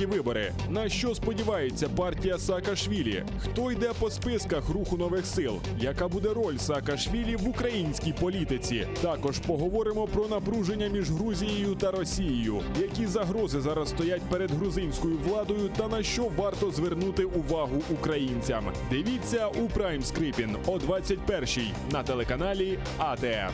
Вибори. На що сподівається партія Саакашвілі? Хто йде по списках Руху нових сил? Яка буде роль Саакашвілі в українській політиці? Також поговоримо про напруження між Грузією та Росією. Які загрози зараз стоять перед грузинською владою та на що варто звернути увагу українцям? Дивіться у Prime Scripin о 21-й на телеканалі АТР.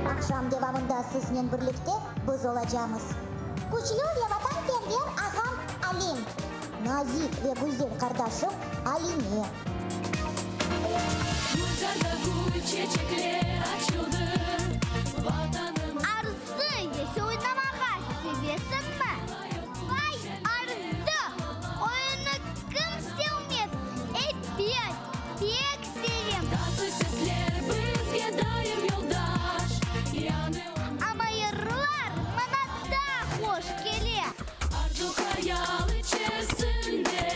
Akşam devamında sizin birlikte biz olacağız. Güçlü ve vatanperver ağam Alim. Nazik ve güzel kardeşim Aline. Arzu, yesi oynamağa seviyorsun mu? Vay Arzu, oyunu kim sevmez? Pek sevim. Ama yıllar bana da hoş geliyor. Arzu hayal içerisinde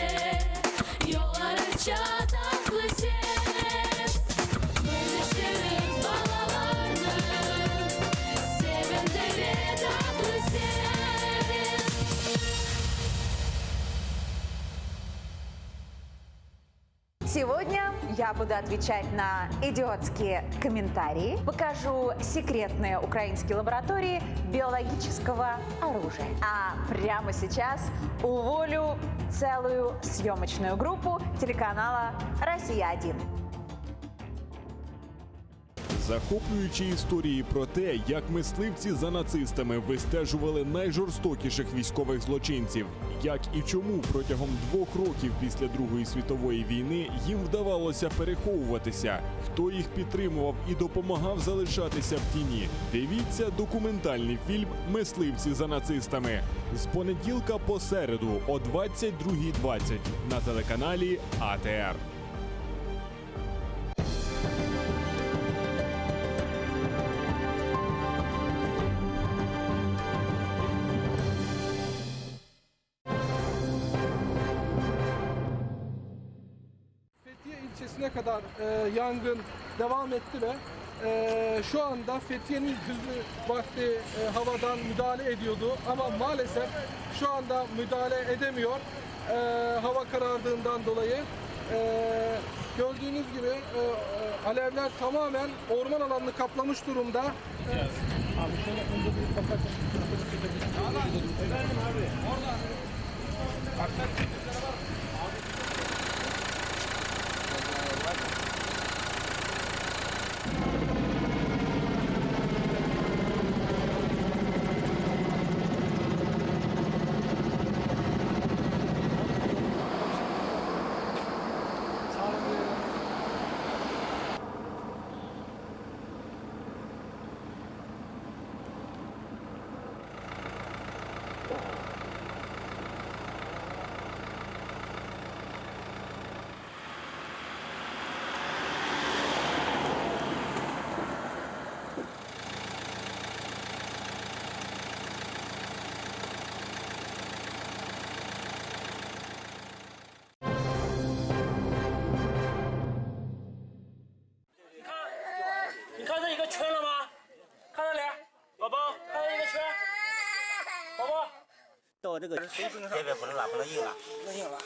yollar açar tatlı ses. Birleştirir balalarını sevenlere tatlı ses. Сегодня я буду отвечать на идиотские комментарии, покажу секретные украинские лаборатории биологического оружия. А прямо сейчас уволю целую съемочную группу телеканала «Россия-1». Захоплюючі історії про те, як мисливці за нацистами вистежували найжорстокіших військових злочинців, як і чому протягом 2 років після Другої світової війни їм вдавалося переховуватися, хто їх підтримував і допомагав залишатися в тіні. Дивіться документальний фільм «Мисливці за нацистами» з понеділка по середу о 22:20 на телеканалі АТР. Fethiye ilçesine kadar yangın devam etti ve şu anda Fethiye'nin gündüz vakti havadan müdahale ediyordu ama maalesef şu anda müdahale edemiyor hava karardığından dolayı. Gördüğünüz gibi alevler tamamen orman alanını kaplamış durumda. Abi şöyle önce bir bakarsan. Efendim abi orada.这个这边不能拉，不能硬拉。不能硬拉。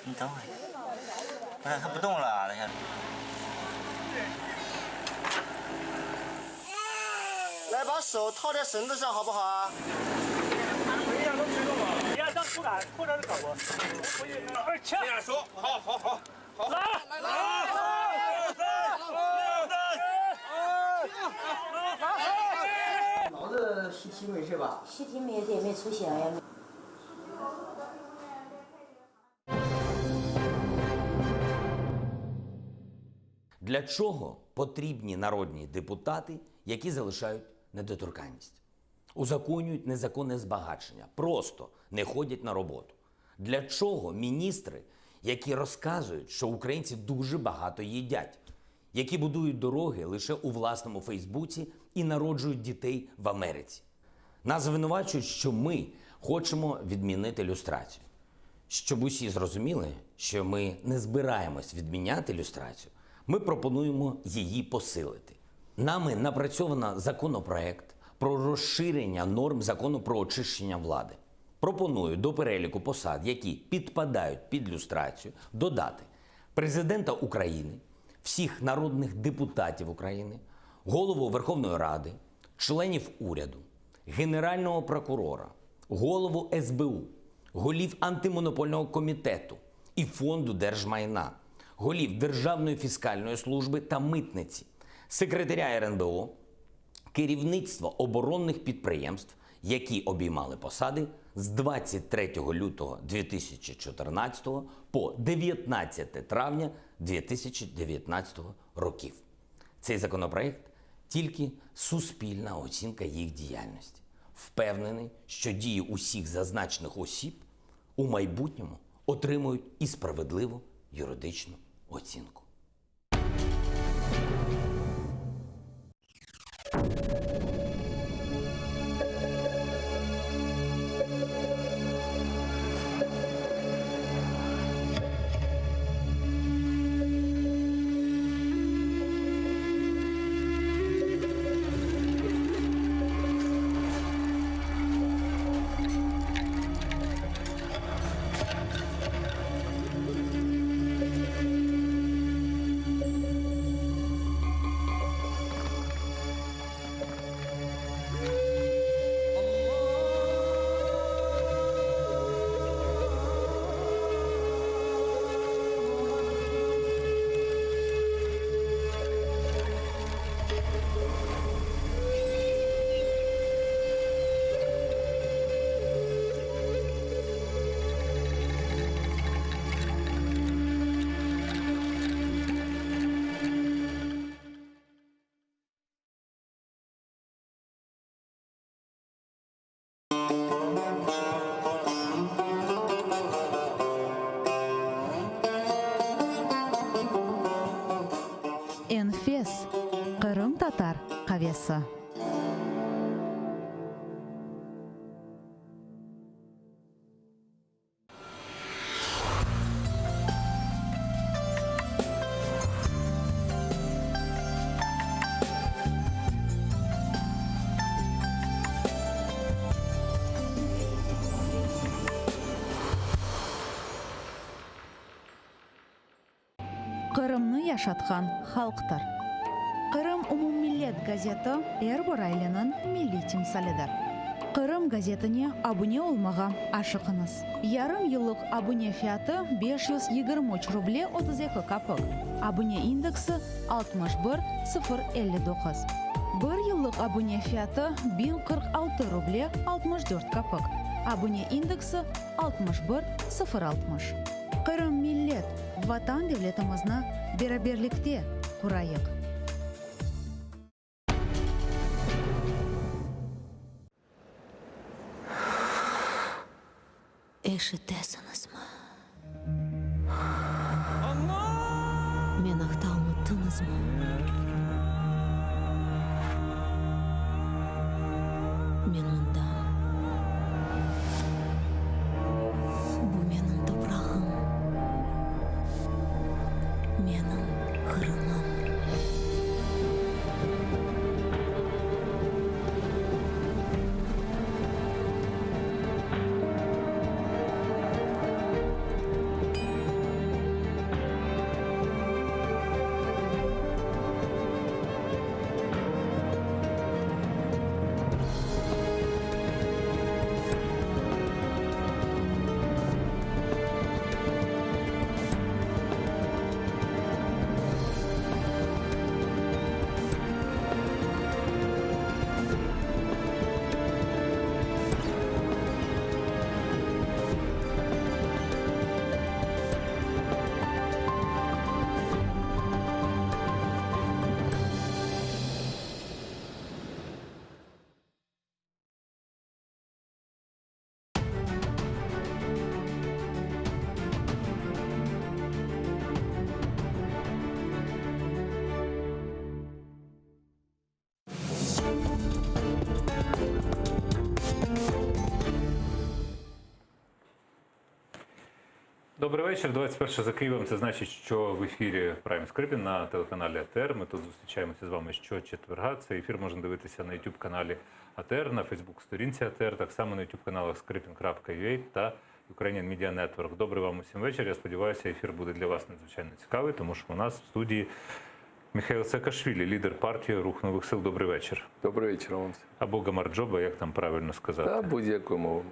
你等会儿，不是它不动了，等下。来，把手套在绳子上，好不好啊？一样都推动了，你看当裤衩是搞过。这样说，好，好，来。脑子尸体没事吧？尸体没出血呀。Для чого потрібні народні депутати, які залишають недоторканність? Узаконюють незаконне збагачення, просто не ходять на роботу. Для чого міністри, які розказують, що українці дуже багато їдять, які будують дороги лише у власному Фейсбуці і народжують дітей в Америці? Нас звинувачують, що ми хочемо відмінити люстрацію. Щоб усі зрозуміли, що ми не збираємось відміняти люстрацію, Ми пропонуємо її посилити. Нами напрацьовано законопроект про розширення норм закону про очищення влади. Пропоную до переліку посад, які підпадають під люстрацію, додати президента України, всіх народних депутатів України, голову Верховної Ради, членів уряду, генерального прокурора, голову СБУ, голів антимонопольного комітету і фонду держмайна, голів Державної фіскальної служби та митниці, секретаря РНБО, керівництва оборонних підприємств, які обіймали посади з 23 лютого 2014 по 19 травня 2019 років. Цей законопроект – тільки суспільна оцінка їх діяльності. Впевнений, що дії усіх зазначених осіб у майбутньому отримують і справедливу юридичну оцінку. Enfes, Qırım Tatar qavesi. Qırımны yaşatqan xalqdır. Qırım Umummillet газеті Эрбор айлының milli timsalidir. Qırım gazetine abone olmağa aşıqınız. Yarım yıllık abone fiyatı 523 ruble 32 kapık. Abone indeksi 61059. Bir yıllık abone fiyatı 1046 ruble 64 kapık. Abone indeksi 61060. Qırım millet, vatan devletimizni beraberlikte kurayıq. Ишітесіңізме? Мен ақта ұмыттыңызмы? Мен мұндамын. Бұл менің топырағым. Менің Қырымым. Добрий вечір. 21 за Києвом. Це значить, що в ефірі Prime Скрипін на телеканалі АТР. Ми тут зустрічаємося з вами щочетверга. Цей ефір можна дивитися на YouTube-каналі АТР, на Facebook-сторінці АТР, так само на YouTube-каналах Скрипін.ua та Ukrainian Media Network. Добрий вам усім вечір. Я сподіваюся, ефір буде для вас надзвичайно цікавий, тому що у нас в студії Михайло Саакашвілі, лідер партії Рух нових сил. Добрий вечір. Добрий вечір вам. Або Гамарджоба, як там правильно сказати. Та будь-якою мовою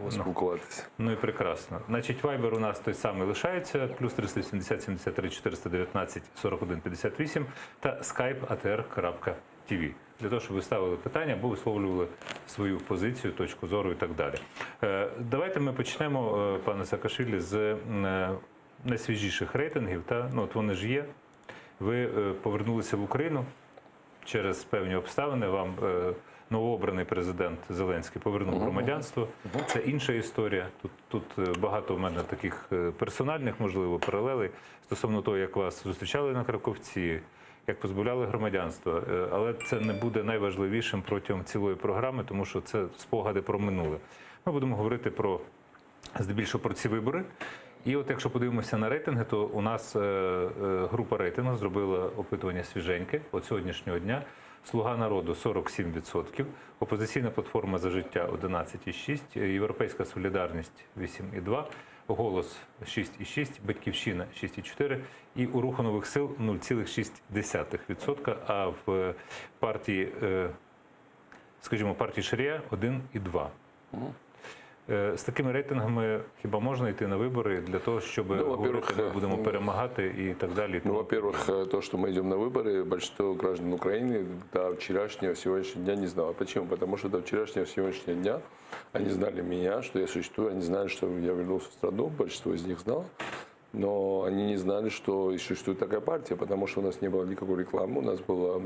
спілкуватися. Ну і прекрасно. Значить, Viber у нас той самий лишається, плюс 370 73 419 41 58 та skype atr.tv. Для того, щоб ви ставили питання або висловлювали свою позицію, точку зору і так далі. Давайте ми почнемо, пане Саакашвілі, з найсвіжіших рейтингів. Ну, от вони ж є. Ви повернулися в Україну через певні обставини. Вам новообраний президент Зеленський повернув громадянство. Це інша історія. Тут багато в мене таких персональних, можливо, паралелей стосовно того, як вас зустрічали на Краковці, як позбавляли громадянства. Але це не буде найважливішим протягом цілої програми, тому що це спогади про минуле. Ми будемо говорити здебільшого про ці вибори. І от якщо подивимося на рейтинги, то у нас група рейтингу зробила опитування свіженьке от сьогоднішнього дня. «Слуга народу» 47%, «Опозиційна платформа «За життя» 11,6%, «Європейська солідарність» 8,2%, «Голос» 6,6%, «Батьківщина» 6,4% і у «Руху нових сил» 0,6%, а в партії, скажімо, партії Шарія 1,2%. З такими рейтингами хіба можна йти на вибори для того, щоб говорити, ми будемо перемагати і так далі? Ну, во-первых, то, что мы идем на выборы, большинство граждан Украины до вчерашнего, сегодняшнего дня не знало. Почему? Потому что до вчерашнего, сегодняшнего дня они знали меня, что я существую, они знали, что я вернулся в страну, большинство из них знало. Но они не знали, что существует такая партия, потому что у нас не было никакой рекламы. У нас была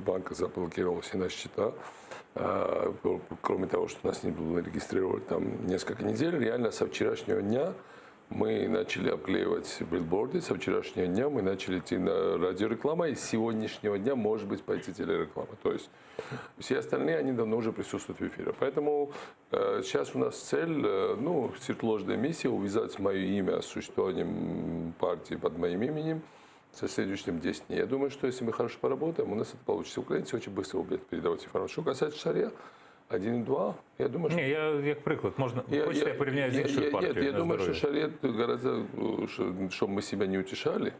банк заблокировал все наши счета. Кроме того, что нас не было регистрировать там несколько недель, реально со вчерашнего дня мы начали обклеивать билборды, со вчерашнего дня мы начали идти на радиорекламу, и с сегодняшнего дня, может быть, пойти телереклама. То есть все остальные, они давно уже присутствуют в эфире. Поэтому сейчас у нас цель, сложная миссия, увязать мое имя с существованием партии под моим именем со следующим 10 дней. Я думаю, что если мы хорошо поработаем, у нас это получится. Украинцы очень быстро будут передавать информацию. Что касается Шария, 1,2, я думаю, что... Ні, я як приклад, можна, хочете, я порівняю з іншою партією? Нет, я думаю, что Шария гораздо, чтобы мы себя не утешали,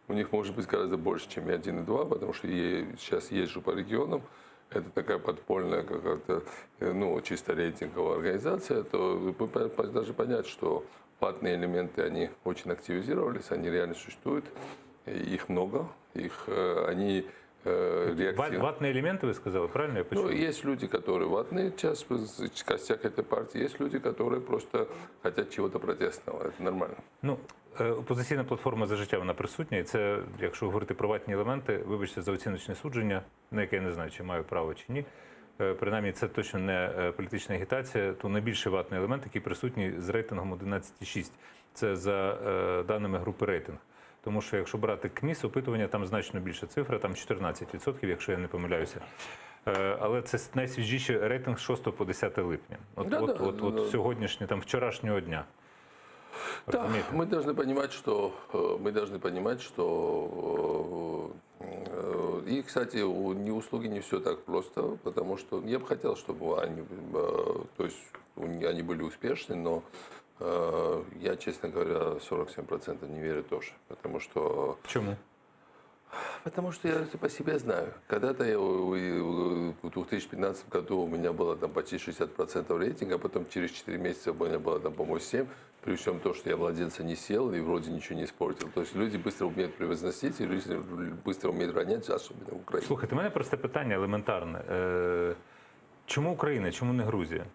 у них может быть гораздо больше, чем 1,2, потому что я сейчас езжу по регионам, это такая подпольная какая-то, чисто рейтинговая организация, то вы должны понять, что ватные элементы, они очень активизировались, они реально существуют, их много, они реактивны. Ватные элементы, вы сказали, правильно я почему? Есть люди, которые ватные, костяк этой партии, есть люди, которые просто хотят чего-то протестного, это нормально. Опозиційна платформа «За життя» вона присутня, і це, якщо говорити про ватні елементи, вибачте за оціночне судження, на яке я не знаю, чи маю право, чи ні. Принаймні, це точно не політична агітація, то найбільший ватний елемент, який присутній з рейтингом 11,6. Це за даними групи рейтинг. Тому що, якщо брати КМІС, опитування, там значно більша цифра, там 14%, якщо я не помиляюся. Але це найсвіжіший рейтинг з 6 по 10 липня. От сьогоднішнього, там, вчорашнього дня. Да, мы должны понимать, что и, кстати, у услуги не все так просто, потому что я бы хотел, чтобы они были успешны, но я, честно говоря, 47% не верю тоже, потому что... Почему? Потому что я это по себе знаю. Когда-то в 2015 году у меня было там почти 60% рейтинга, а потом через 4 месяца у меня было там, по-моему, 7%, при всем том, что я владельца не сел и вроде ничего не испортил. То есть люди быстро умеют превозносить, и люди быстро умеют ронять, особенно в Украине. Слухайте, у мене просте питання елементарне. Чому Україна, чому не Грузія?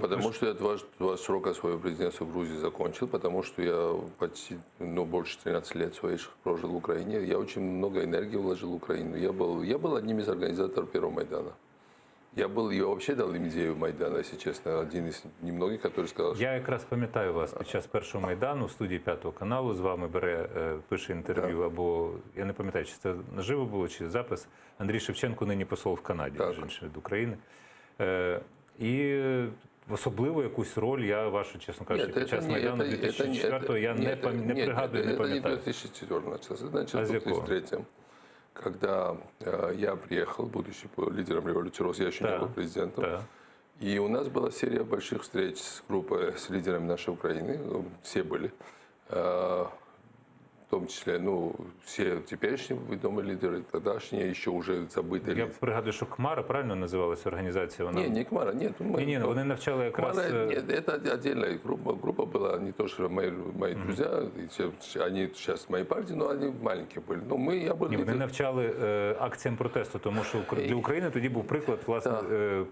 Потому что я два срока своего президентства в Грузии закончил, потому что я почти, больше 13 лет своих прожил в Украине. Я очень много энергии вложил в Украину. Я был одним из организаторов первого Майдана. Я вообще дал им идею Майдана, если честно, один из немногих, который сказал, що... Я якраз пам'ятаю вас під час першого Майдану в студії 5 каналу, з вами пише інтерв'ю, або, я не пам'ятаю, чи це наживо було, чи запис. Андрій Шевченко, нині посол в Канаді, між іншим, від України. І особливу якусь роль я вашу, чесно кажучи, під час Майдану 2004-го я не пригадую, не это не пам'ятаю. 2004 начался, это А началось с в какого? 2003, когда я приехал, будучи лидером революции Рос, я еще не Да, был президентом. да. И у нас была серия больших встреч с группой, с лидерами нашей Украины, все были. В том числе, ну, все теперешние відомі лідери, тогдашні, ще вже забиті. Я пригадую, що КМАРА правильно називалася організація? Вона... Не КМАРА, нет. Ні, вони навчали якраз... КМАРА, нет, это отдельная группа. Группа была не то, что мои друзья, они сейчас в моей партии, но они маленькие были. Но я был Ні, вони лидер. навчали акціям протесту, тому що для України тоді був приклад, власне,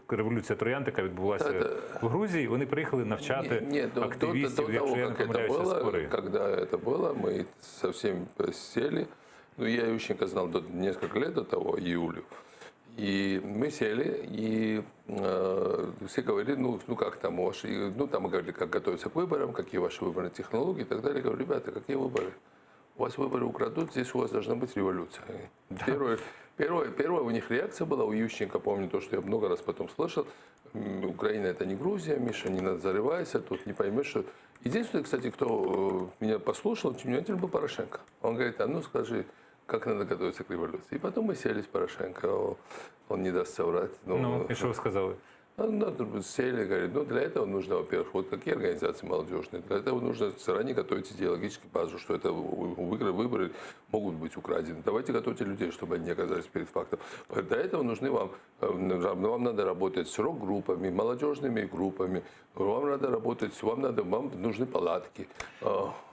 революція Троянд, яка відбулася в Грузії. Вони приїхали навчати активістів, якщо я не помиляюся, з пори. Когда это было, мы со всеми сели. Ну, я Ющенко знал несколько лет до того, Юлю. И мы сели, и все говорили, ну как там ваши, ну там мы говорили, как готовиться к выборам, какие ваши выборные технологии и так далее. Я говорю, ребята, какие выборы? У вас выборы украдут, здесь у вас должна быть революция. Первая у них реакция была, у Ющенко, помню то, что я много раз потом слышал, Украина это не Грузия, Миша, не зарывайся, тут не поймешь, что... Единственный, кстати, кто меня послушал, очень внимательно, был Порошенко. Он говорит, а ну скажи, как надо готовиться к революции. И потом мы сели с Порошенко, он не даст соврать. Ну, и что вы сказали? Сели, говорит, ну для этого нужно, во-первых, вот какие организации молодежные, для этого нужно заранее готовить идеологическую базу, что это выборы могут быть украдены. Давайте готовьте людей, чтобы они не оказались перед фактом. Для этого нужны вам надо работать с рок-группами, молодежными группами, вам надо работать, вам нужны палатки.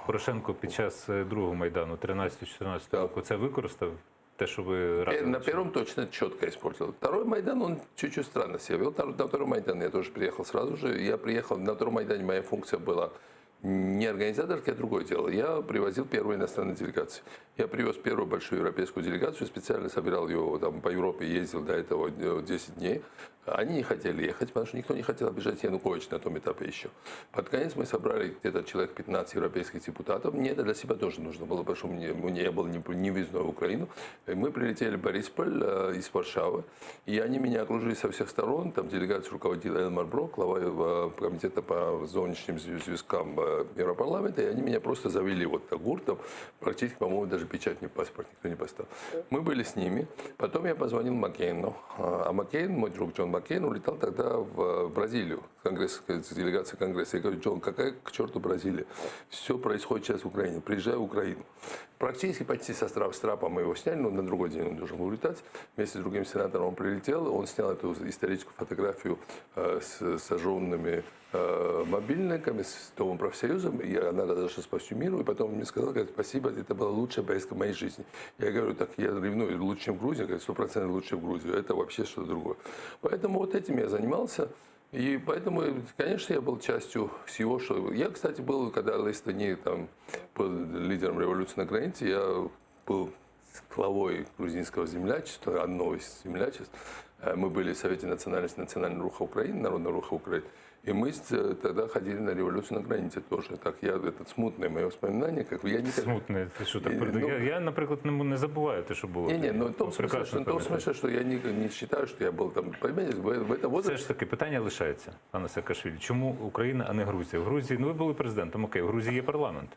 Порошенко під час другого Майдану, 13-14 року, це використав? Те, що ви радили? На первом точно четко испортил. Второй Майдан, он чуть-чуть странно себя вел. На второй Майдан я тоже приехал сразу же. Я приехал, на втором Майдане моя функция была не организаторская, а другое дело. Я привозил первую иностранную делегацию. Я привез первую большую европейскую делегацию, специально собирал ее, там, по Европе ездил до этого 10 дней. Они не хотели ехать, потому что никто не хотел обижать Януковича на том этапе еще. Под конец мы собрали где-то человек 15 европейских депутатов. Мне это для себя тоже нужно было, потому что я был не въездной в Украину. И мы прилетели в Борисполь из Варшавы, и они меня окружили со всех сторон. Там делегацию руководил Элмар Брок, глава комитета по зовнішнім зв'язкам Европарламента, и они меня просто завели вот так гуртом, практически, по-моему, даже печать не паспорт никто не поставил. Мы были с ними. Потом я позвонил Маккейну. А Маккейн, мой друг Джон Маккейн, улетал тогда в Бразилию, делегация Конгресса. Я говорю, Джон, какая к черту Бразилия? Все происходит сейчас в Украине. Приезжай в Украину. Практически почти со Страпа мы его сняли, но на другой день он должен был улетать. Вместе с другим сенатором он прилетел, он снял эту историческую фотографию с сожженными мобильниками, с Домом профсоюзом, и она разошлась по всему миру, и потом он мне сказал, говорит, спасибо, это была лучшая поездка в моей жизни. Я говорю, так я ревную лучше, чем в Грузии, говорит, 100% лучше, чем в Грузию, это вообще что-то другое. Поэтому вот этим я занимался, и поэтому, конечно, я был частью всего, что... Я, кстати, был, когда Лейстони там был лидером революции на границе, я был главой грузинского землячества, одного из землячеств. Мы были в Совете национальности Национального руха Украины, Народного руха Украины. И мы тогда ходили на революцию на границе тоже. Так, это смутное моє воспоминання. Смутне, ти що так передає? Я, наприклад, не забуваю те, що було. Не, ну в том смысле, что я не считаю, что я был там, понимаете, в этом возрасте. Все ж таки, питання лишається, пане Саакашвілі. Чому Україна, а не Грузія? В Грузії, ну ви були президентом, окей, в Грузії є парламент.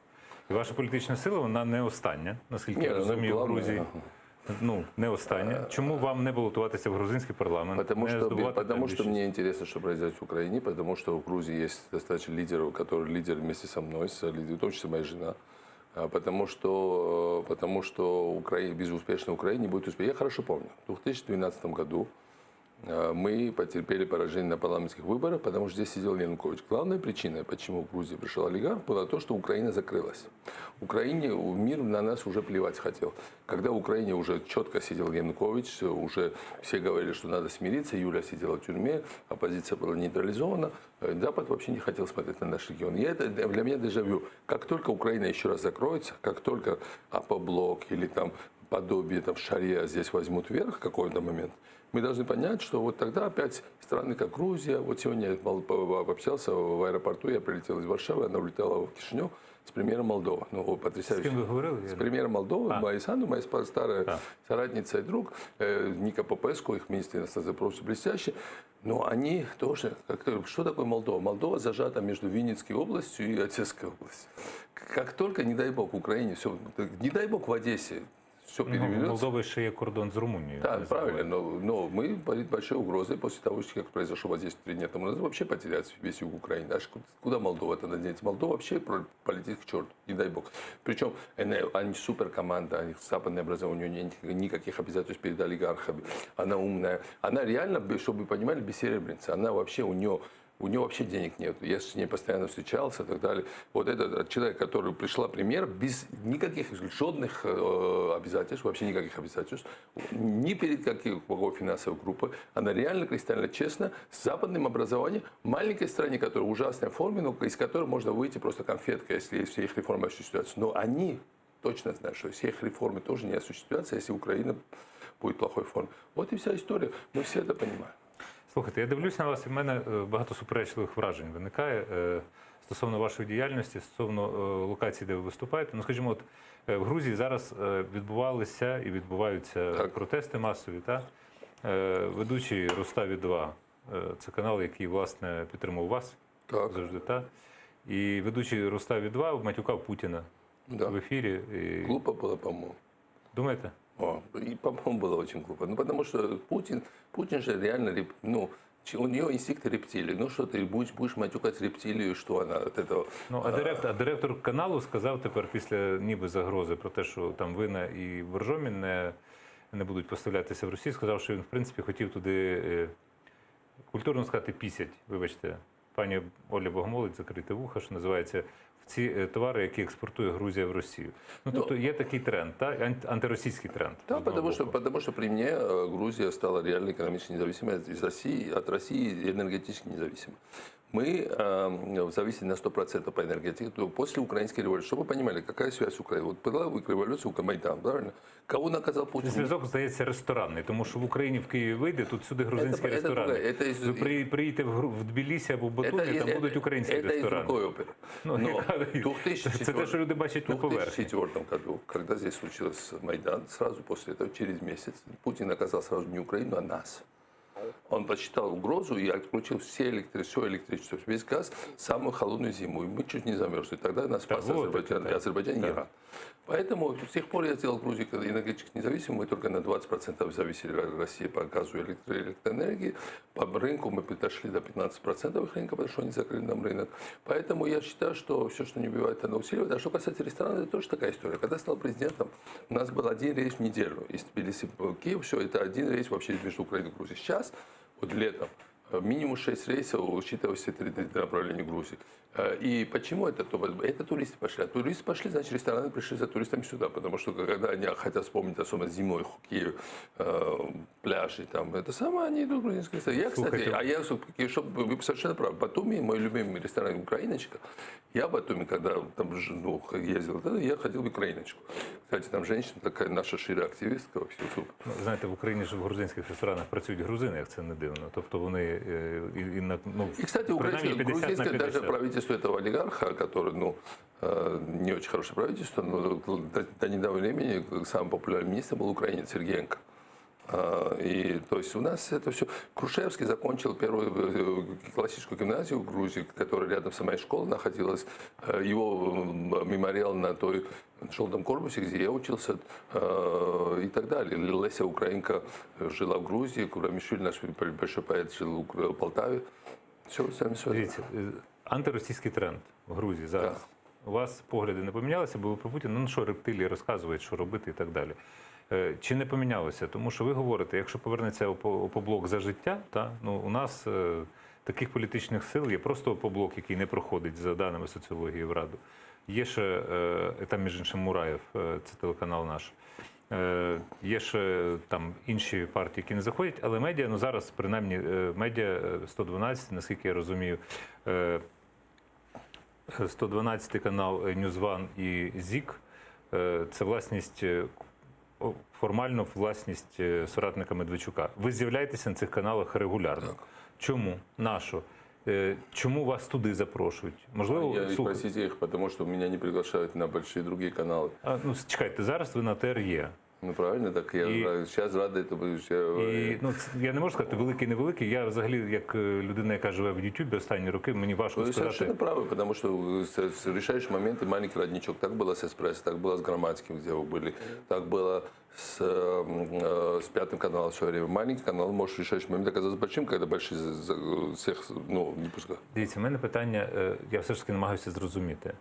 І ваша політична сила, вона не остання, наскільки я розумію, в Грузії. Ну, не остання. Чому вам не балотуватися в грузинский парламент? Потому что мне интересно, что произойдет в Украине, потому что в Грузии есть достаточно лидеров, которые лидеры вместе со мной, в том числе моя жена. Потому что безуспешной Украине не будет успеха. Я хорошо помню, в 2012 году мы потерпели поражение на парламентских выборах, потому что здесь сидел Янукович. Главной причиной, почему в Грузию пришел олигарх, было то, что Украина закрылась. Мир на нас уже плевать хотел. Когда в Украине уже четко сидел Янукович, уже все говорили, что надо смириться, Юля сидела в тюрьме, оппозиция была нейтрализована, Запад вообще не хотел смотреть на наш регион. Это для меня дежавю. Как только Украина еще раз закроется, как только АПО-блок или там подобие там, шария здесь возьмут вверх в какой-то момент, мы должны понять, что вот тогда опять страны, как Грузия, вот сегодня я общался в аэропорту, я прилетел из Варшавы, она улетела в Кишинев, с премьером Молдовы. Ну, З потрясающе. ким ви говорили? С премьером Молдовы, моя Санду, моя старая Да. соратница и друг, Ника Попеску, их министр иностранных просто блестящий. Но они тоже, что такое Молдова? Молдова зажата между Винницкой областью и Одесской областью. Как только, не дай бог, в Украине все, не дай бог в Одессе все Ну, перевернется. Молдова ще є кордон з Румунією. Да, не правильно, забувайте. но мы под большой угрозой после того, как произошло воздействие 3 дня тому назад, вообще потерять весь юг Украины. Аж куда Молдова это надеется? Молдова вообще полетит к черту, не дай бог. Причем они суперкоманда, у них западное образование, у нее нет никаких обязательств перед олигархами. Она умная. Она реально, чтобы вы понимали, бессеребренница. Она вообще, у нее вообще денег нет. Я с ней постоянно встречался и так далее. Вот этот человек, который пришла премьер, без никаких жодных обязательств, вообще никаких обязательств, ни перед какой финансовой группой. Она реально кристально честно, с западным образованием, маленькой стране, которая в ужасной форме, но из которой можно выйти просто конфеткой, если все их реформы осуществляются. Но они точно знают, что все их реформы тоже не осуществляются, если Украина будет в плохой форме. Вот и вся история. Мы все это понимаем. Слухайте, я дивлюсь на вас, і в мене багато суперечливих вражень виникає стосовно вашої діяльності, стосовно локацій, де ви виступаєте. Ну, скажімо, от в Грузії зараз відбувалися і відбуваються протести масові. Та? Ведучий Руставі-2 – це канал, який, власне, підтримував вас завжди. Та? І ведучий Руставі-2 матюкав Путіна в ефірі. І... Глупо было, по-моему. Думаєте? И, по-моему, было очень глупо. Ну, потому что Путин же реально, ну, у нее инстинкты рептилии. Ну, что ты будешь матюкать рептилию, что она от этого... Ну, а директор каналу сказав тепер після ніби загрози про те, що там Вина і Боржомін не будуть поставлятися в Росію, сказав, що він, в принципі, хотів туди, культурно сказати, пісять, вибачте, пані Оля Богомолець, закрити вуха, що називається, ці товари, які експортує Грузія в Росію. Ну, тобто є такий тренд, та? Антиросійський тренд. Да, потому что при мне Грузия стала реально экономически независимой от России энергетически независимой. Мы зависим на 100% по энергетике. После украинской революции, чтобы вы понимали, какая связь Украины. Вот была революция Майдан, правильно? Кого наказал Путин? Зв'язок, здається, ресторанний, тому що в Україні в Києві вийде, тут сюди грузинські ресторани. Ви приїдете в Тбілісі або в Батумі, там будуть українські ресторани. Это из Ну, це те, що люди бачать на поверхні. В 2004 году, когда здесь случился Майдан, сразу после этого, через месяц, Путин наказал сразу не Украину, а нас. Он посчитал угрозу и отключил все электричество, весь газ в самую холодную зиму. И мы чуть не замерзли. Тогда нас спас Азербайджан и Иран. Поэтому с тех пор я сделал Грузию энергетически независимой. Мы только на 20% зависели от России по газу и электроэнергии. По рынку мы подошли до 15% их рынка, потому что они закрыли нам рынок. Поэтому я считаю, что все, что не убивает, оно усиливает. А что касается ресторанов, это тоже такая история. Когда я стал президентом, у нас был один рейс в неделю. Из Тбилиси в Киев, все, это один рейс вообще между Украиной и Грузией. Сейчас, вот летом, минимум 6 рейсов, учитывая все 3 направления Грузии. И почему это? Это туристы пошли. А туристы пошли, значит, рестораны пришли за туристами сюда. Потому что когда они хотят вспомнить, особенно зимой, Киев, пляжи, там, это самое, они идут в грузинские рестораны. Я, кстати, чтобы вы совершенно правы, Батуми, мой любимый ресторан «Украиночка», я в Батуми, когда там ездил, я ходил в «Украиночку». Кстати, там женщина такая, наша шире-активістка. Знаєте, в Україні ж в грузинських ресторанах працюють грузини, як це не дивно. Тобто вони И, кстати, грузинское даже правительство этого олигарха, который, не очень хорошее правительство, но до недавнего времени самый популярный министр был украинец Сергеенко. И то есть у нас это все. Крушевский закончил первую классическую гимназию в Грузии, которая рядом с моей школой находилась. Его мемориал на той желтом корпусе, где я учился, и так далее. Леся Украинка жила в Грузии, Курамишвили, наш большой поэт, жил в Полтаве. Все, сами все. Дивіться, антиросійський тренд в Грузії зараз. Так. У вас погляди не помінялися, бо ви про Путіна, ну що рептилії розказують, що робити і так далі. Чи не помінялося? Тому що ви говорите, якщо повернеться ОПОБЛОК за життя, у нас таких політичних сил є просто ОПОБЛОК, який не проходить за даними соціології в Раду. Є ще, там між іншим Мураєв, це телеканал наш, є ще там інші партії, які не заходять, але медіа, зараз принаймні медіа 112, наскільки я розумію, 112 канал NewsOne і ЗІК, це власність, формально власність соратника Медведчука. Ви з'являєтеся на цих каналах регулярно. Так. Чому? Нащо? Чому вас туди запрошують? Можливо, Я спросите их, потому что меня не приглашают на большие другие каналы. ну, чекайте, зараз ви на ТРЄ. Ну правильно, так я сейчас рад этому. І, ну, я не можу сказати, великий, невеликий. Я взагалі, як людина, яка живе в Ютубі останні роки, мені важко Вы сказати. совершенно правы, потому что в решающие моменты маленький родничок. Так было с «Эспрессо», так было с «Громадским», где вы были, так было с «Пятым каналом» в свое время. Маленький канал может в решающий момент оказаться большим, когда большие всех не пускают. Дивіться, в мене питання, я все ж таки намагаюся зрозуміти.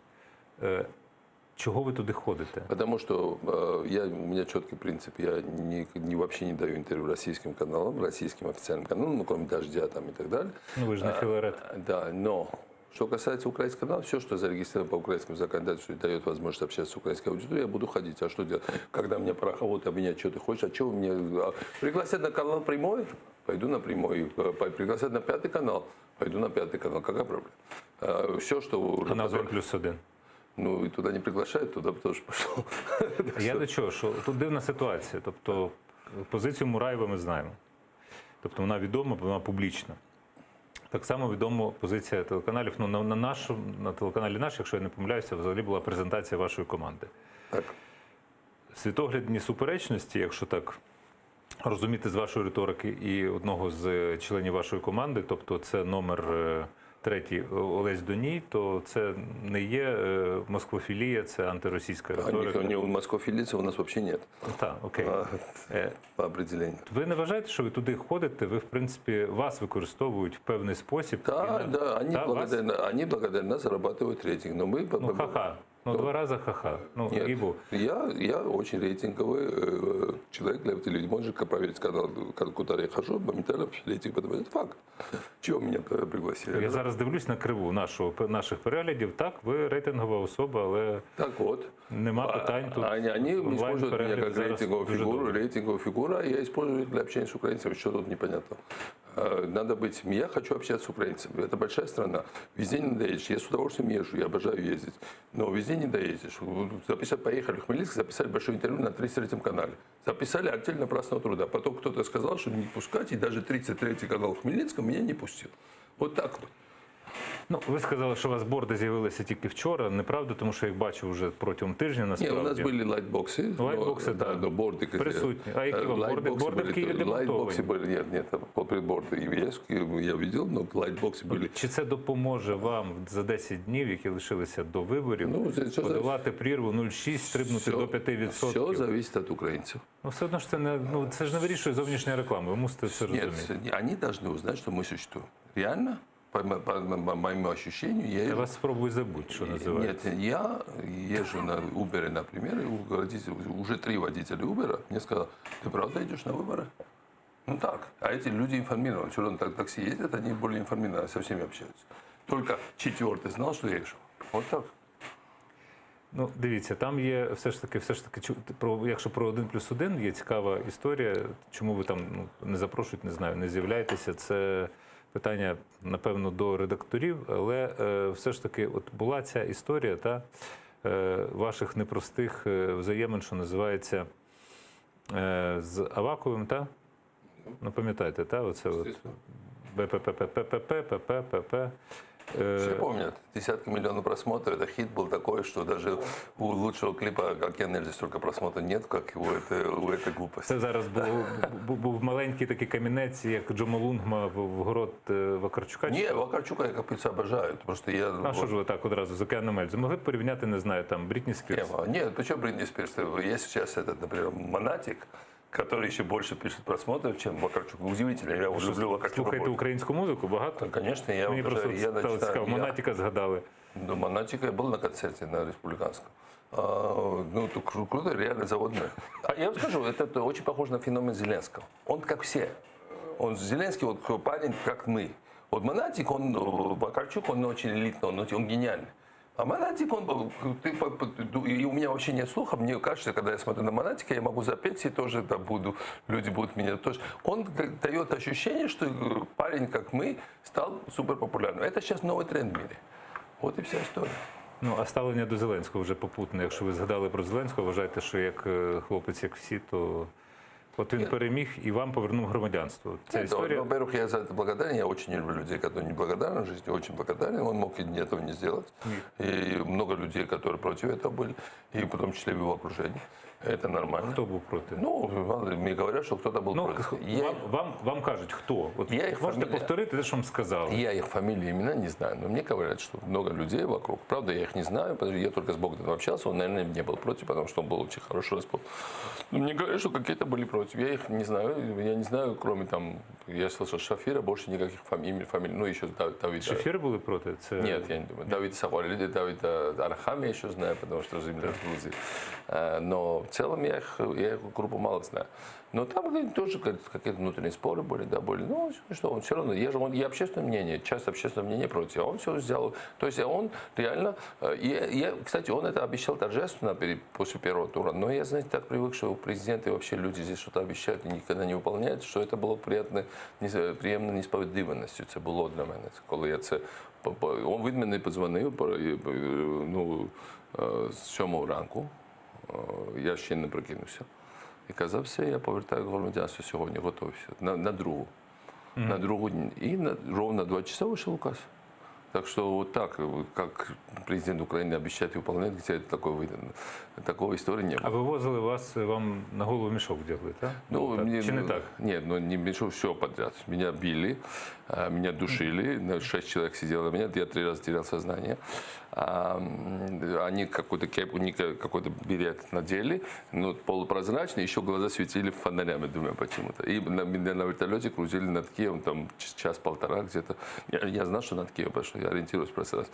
Чого ви туди ходите? Потому что у меня четкий принцип, я вообще не даю интервью российским каналам, российским официальным каналам, ну, кроме «Дождя» там, и так далее. Ну, вы же не Филарет. Да, но что касается украинского канала, все, что зарегистрировано по украинскому законодательству и дает возможность общаться с украинской аудиторией, я буду ходить. А что делать? Когда меня вот обвинять, что ты хочешь, а что вы меня... Пригласят на канал прямой? Пойду на прямой. Пригласят на Пятый канал? Пойду на Пятый канал. Какая проблема? Все, что... Канал 1+1. Ну, і туди не приглашають, туди б теж пішов. Я до чого? Що тут дивна ситуація. Тобто позицію Мураєва ми знаємо. Тобто вона відома, вона публічна. Так само відома позиція телеканалів. Ну, на телеканалі «Наш», якщо я не помиляюся, взагалі була презентація вашої команди. Так. Світоглядні суперечності, якщо так розуміти з вашої риторики і одного з членів вашої команди, тобто це номер 3 Олесь Доній, то це не є москвофілія, це антиросійська риторика. Не москвофілії у нас взагалі нет. Так, окей. По определенню. Ви не вважаєте, що ви туди ходите, ви, в принципі, вас використовують в певний спосіб? Так, да, они благодаря нас зарабатывают рейтинг, но мы... Ну, ха-ха. Ну, 2 рази ха-ха. Ну, Нет, я очень рейтинговый человек. Люди можешь проверить канал, куда я хожу, моментально рейтинг, потому это факт. Чего меня пригласили? Я зараз дивлюсь на криву наших переглядів. Так, ви рейтингова особа, але так вот. Нема питань тут. Они используют меня как рейтинговую фигуру, а я использую их для общения с украинцами. Что тут непонятно? Надо быть... Я хочу общаться с украинцами. Это большая страна. Везде не доедешь. Я с удовольствием езжу, я обожаю ездить. Но везде не доедешь. Поехали в Хмельницк, записали большое интервью на 33-м канале. Записали «Артель напрасного труда». Потом кто-то сказал, что не пускать, и даже 33-й канал в Хмельницком меня не пустил. Вот так вот. Ну, ви сказали, що у вас борди з'явилися тільки вчора. Неправда, тому що я їх бачу вже протягом тижня, насправді. Ні, у нас були лайтбокси. Лайтбокси, так. Да, борди. Присутні. А які вам борди? Борди в Києві демонтовані? Лайтбокси были, нет, борди я видел, но лайтбокси были. Чи це допоможе вам за 10 днів, які лишилися до виборів, подолати прірву 0,6, стрибнути до 5%? Все зависит от украинцев. Ну, все одно ж це ж не вирішує зовнішня реклама, ви мусите це розуміти. Нет, они должны узнать, что мы существуем. Реально? По моему ощущению, я вас спробую забыть, что называется. Нет, я езжу на Uber, например, и уже 3 водителя Uber мне сказали: ты правда идешь на выборы? Ну так. А эти люди информированы. Все равно такси ездят, они более информированы, со всеми общаются. Только 4-й знал, что я езжу. Вот так. Ну, дивіться, там є все ж таки, якщо про 1+1 є цікава історія, чому ви там не запрошують, не знаю, не з'являєтеся, це питання, напевно, до редакторів, але все ж таки от була ця історія ваших непростих взаємин, що називається, з Аваковим, та? Ну, пам'ятаєте, та? Оце от БПППППППП. Все помнят. Десятки миллионов просмотров. Это хит был такой, что даже у лучшего клипа «Как я нельзя» столько просмотров нет, как у этой глупости. Це зараз був маленький такий камінець, як Джомолунгма в город Вакарчука? Ні, Вакарчука я капець обожаю. Просто я... А що ж ви так одразу з Океаном Ельзи? Могли б порівняти, не знаю, там, Брітні Спірс? Нет, почему Бритни Спирс? Есть сейчас этот, например, Монатик, который еще больше пишет просмотров, чем Вакарчук. Удивительно, я люблю Вакарчука. Слухаєте українську музику багато? Конечно, я Мені просто стало цікаво, Монатика згадали. До Монатика я был на концерте на Республиканском. Ну, это круто, реально заводное. А я вам скажу, это очень похоже на феномен Зеленского. Он как все. Зеленский, вот парень, как мы. Вот Монатик, Вакарчук, он очень элитный, он гениальный. А Монатик, и у меня вообще нет слуха, мне кажется, когда я смотрю на Монатика, я могу запеть, и тоже там люди будут меня тоже. Он дает ощущение, что парень, как мы, стал супер популярным. Это сейчас новый тренд в мире. Вот и вся история. Ну, а ставлення до Зеленського вже попутне. Якщо ви згадали про Зеленського, вважаєте, що як хлопець, як всі, то От він переміг і вам повернув громадянство. Ця історія. Во-первых, я за это благодарен. Я очень не люблю людей, которые не благодарны в жизни. Очень благодарен. Он мог и этого не сделать. И много людей, которые против этого были. И в том числе в его окружении. Это нормально. Хто був проти? Ну, мне говорят, что кто-то был против. Вам кажуть, хто? От Я їх можете фамілія. повторити те, що вам сказали? Я их фамилии, имена не знаю, но мне говорят, что много людей вокруг. Правда, я их не знаю, потому что я только с Богданом общался, он, наверное, не был против, потому что он был очень хороший расплод. Но мне говорят, что какие-то были против. Я их не знаю, кроме там, я слышал, Шафира, больше никаких фамилий, ну, еще Давида. Шефіри були проти? Це... Нет, я не думаю. Давид Сахуалиди, Давид Арахам я еще знаю, потому что земля в Грузии. Но в целом я их группу мало знаю. Но там тоже какие-то внутренние споры были, да, были. Ну, что, он все равно, я общественное мнение, часто общественное мнение против, а он все сделал. То есть он реально, кстати, он это обещал торжественно после первого тура, но я, знаете, так привык, что президенты вообще люди здесь что-то обещают и никогда не выполняют, что это было приємно несправедливостью, це було для мене, коли я це, він від мене подзвонив, ну, з 7 ранку, я ще не прокинувся. І казав, все, я повертаю громадянство сьогодні, готовся, на другу. На другу день. І ровно 2 часа вийшов указ. Так что вот так, как президент Украины обещает выполнять, где это такое выдано. Такой истории не было. А вивозили вас, вам на голову мішок вдягли, так? Ну, так? Чи не так? Нет, ну не мешал, все подряд. Меня били, меня душили, 6 человек сидело на меня, я 3 раза терял сознание. Они какой-то кепку, какой-то берет надели, ну, полупрозрачный, еще глаза светили фонарями двумя почему-то. И на вертолете кружили над Киевом, там час-полтора где-то. Я знал, что над Киевом, потому что я ориентируюсь просто раз.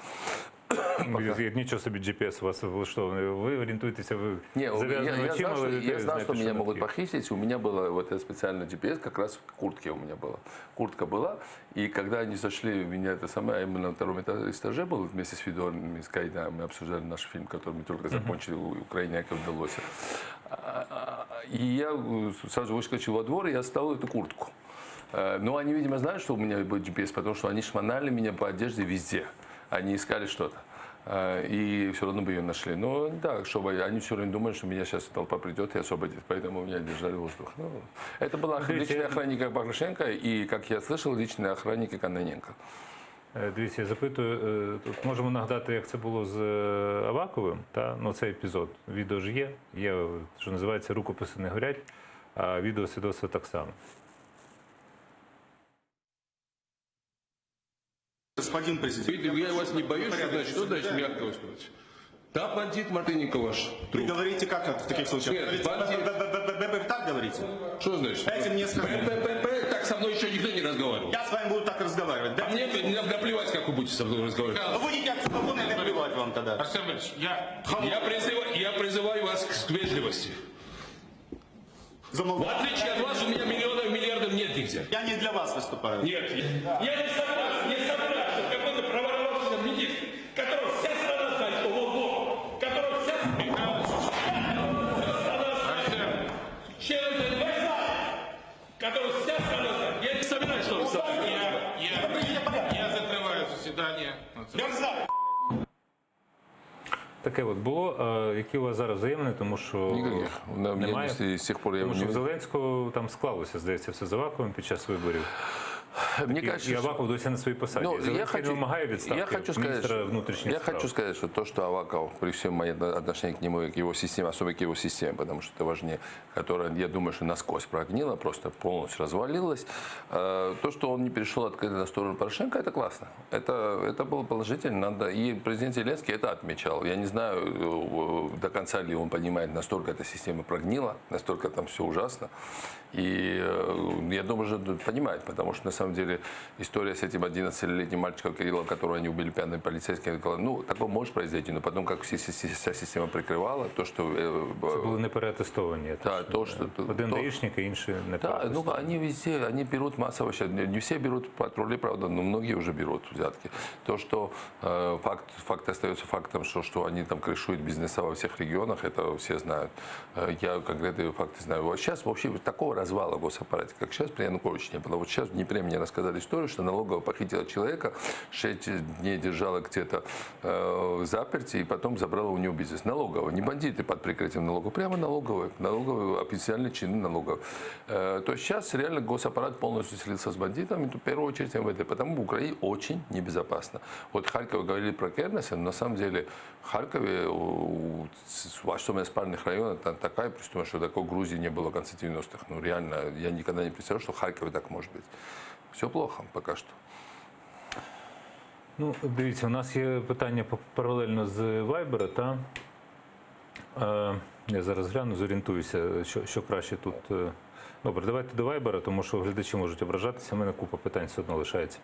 Нічого собі GPS у вас влаштований. Ви орієнтуєтеся, ви Не, зав'язаними очима, але я знал, знаєте, что меня над могут Києвом. похитить. У меня была вот эта специальная GPS, как раз в куртке у меня была. Куртка была. И когда они зашли, меня это самое, именно на 2-м этаже был, вместе с Федором, с Кайда, мы обсуждали наш фильм, который мы только закончили, Украине, как удалось. И я сразу выскочил во двор, и я оставил эту куртку. Но они, видимо, знают, что у меня будет GPS, потому что они шмонали меня по одежде везде. Они искали что-то. И все равно бы ее нашли. Но да, чтобы они все время думали, что меня сейчас толпа придет и освободит. Поэтому меня держали воздух. Ну, это была личная охранника Порошенко и, как я слышал, личная охранника Кононенко. Дивіться, я запитую, тут можемо нагадати, як це було з Аваковим, та? Ну, цей епізод. Відео ж є, що називається «Рукописи не горять», а відео свідоцтво так само. Господин президент, я вас не боюсь, что значит мягко выступить? Да, бандит Мартыненко ваш друг. Вы говорите как в таких случаях? Нет, бандит. Вы так говорите? Что значит? Дайте мне сказать. Так со мной еще никто не разговаривал. Я с вами буду так разговаривать. А мне наплевать, как вы будете со мной разговаривать. Вы будете свободно наплевать вам тогда. Арсен Ильич, я призываю вас к вежливости. В отличие от вас, у меня миллиардов нет нигде. Я не для вас выступаю. Нет. Я не согласен, что какой-то проворовавшийся министр, которого вся страна знает, которого вся которого вся страна знает. Я не собираюсь, что вы Я закрываю заседание. Таке от було. Які у вас зараз взаємини, тому що Никаких. немає? С тех пор я Тому що в не... Зеленського там склалося, здається, все з Аваковим під час виборів. Мне І кажется, Аваков досі на своїй посаді. Зеленський не вимагає відставки міністра внутрішніх справ. хочу сказать, что то, что Аваков, при всем моем отношении к нему и к его системе, особенно к его системе, потому что это важнее, которая, я думаю, что насквозь прогнила, просто полностью развалилась. То, что он не перешел открыто на сторону Порошенко, это классно. Это было положительно. Надо. И президент Зеленский это отмечал. Я не знаю, до конца ли он понимает, настолько эта система прогнила, настолько там все ужасно. И я думаю, что понимает, потому что на самом деле история с этим 11-летним мальчиком Кириллом, которого они убили пьяные полицейские, ну, такое может произойти, но потом, как вся система прикрывала, то, что... Це були не переатестовані. Да, то, что... Один даишник, а інший не переатестовані. Да, ну, они везде, они берут массово сейчас, не все берут патрули, правда, но многие уже берут взятки. То, что факт остается фактом, что они там крышуют бизнеса во всех регионах, это все знают. Я конкретные факты знаю. Сейчас вообще такого развала госаппарата, как сейчас, при Януковиче не было. Вот сейчас в Днепре мне рассказали историю, что налоговая похитила человека, 6 дней держала где-то заперти и потом забрала у него бизнес. Налоговая, не бандиты под прикрытием налоговой, прямо налоговая официальные чины налоговой. То есть сейчас реально госаппарат полностью слился с бандитами, в первую очередь МВД, потому в Украине очень небезопасно. Вот в Харькове говорили про Кернеса, но на самом деле в Харькове, особенно в спальных районах, там такая, при том, что такой Грузии не было в конце 90-х. Ну реально, я никогда не представлял, что в Харькове так может быть. Все плохо пока що. Ну, дивіться, у нас є питання паралельно з Вайбера, та я зараз гляну, зорієнтуюся, що краще тут. Добре, давайте до Вайбера, тому що глядачі можуть ображатися, у мене купа питань все одно лишається.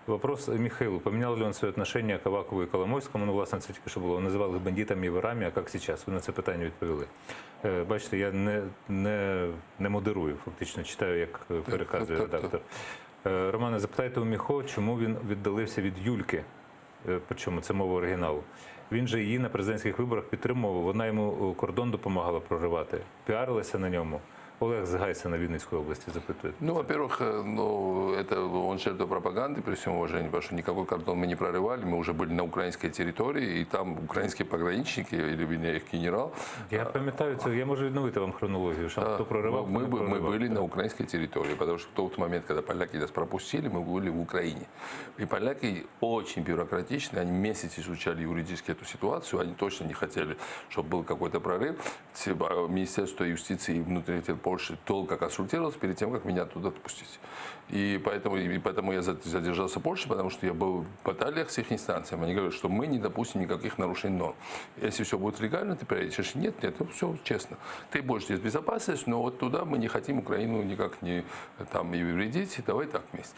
Вопрос Михаилу. Поменял ли он свое отношение к Авакову и Коломойському? Ну, власне, це тільки що було. Називали їх бандитами і ворами, а як зараз? Ви на це питання відповіли. Бачите, я не модерую, фактично читаю, як переказує редактор. Романе, запитайте у Міхо, чому він віддалився від Юльки, причому це мова оригіналу. Він же її на президентських виборах підтримував, вона йому кордон допомагала проривати, піарилася на ньому. Олег з Гайсена Вінницької області запитує. Ну, во-первых, он жертва пропаганды, при всем уважении, потому что никакой кордон мы не прорывали, мы уже были на украинской территории, и там украинские пограничники, или вернее их генерал. Я пам'ятаю це, я можу відновити вам хронологію, що хто проривав, мы были на украинской территории, потому что в тот момент, когда поляки нас пропустили, мы были в Украине. И поляки очень бюрократичны, они месяц изучали юридически эту ситуацию, они точно не хотели, чтобы был какой-то прорыв. Министерство юстиции и внутренних дел Польши долго консультировалось перед тем, как меня туда отпустить. И поэтому я задержался в Польше, потому что я был в баталиях с их инстанциями. Они говорят, что мы не допустим никаких нарушений норм. Если все будет легально, ты приедешь. Нет, это все честно. Ты будешь здесь в безопасности, но вот туда мы не хотим Украину никак не вредить. Давай так вместе.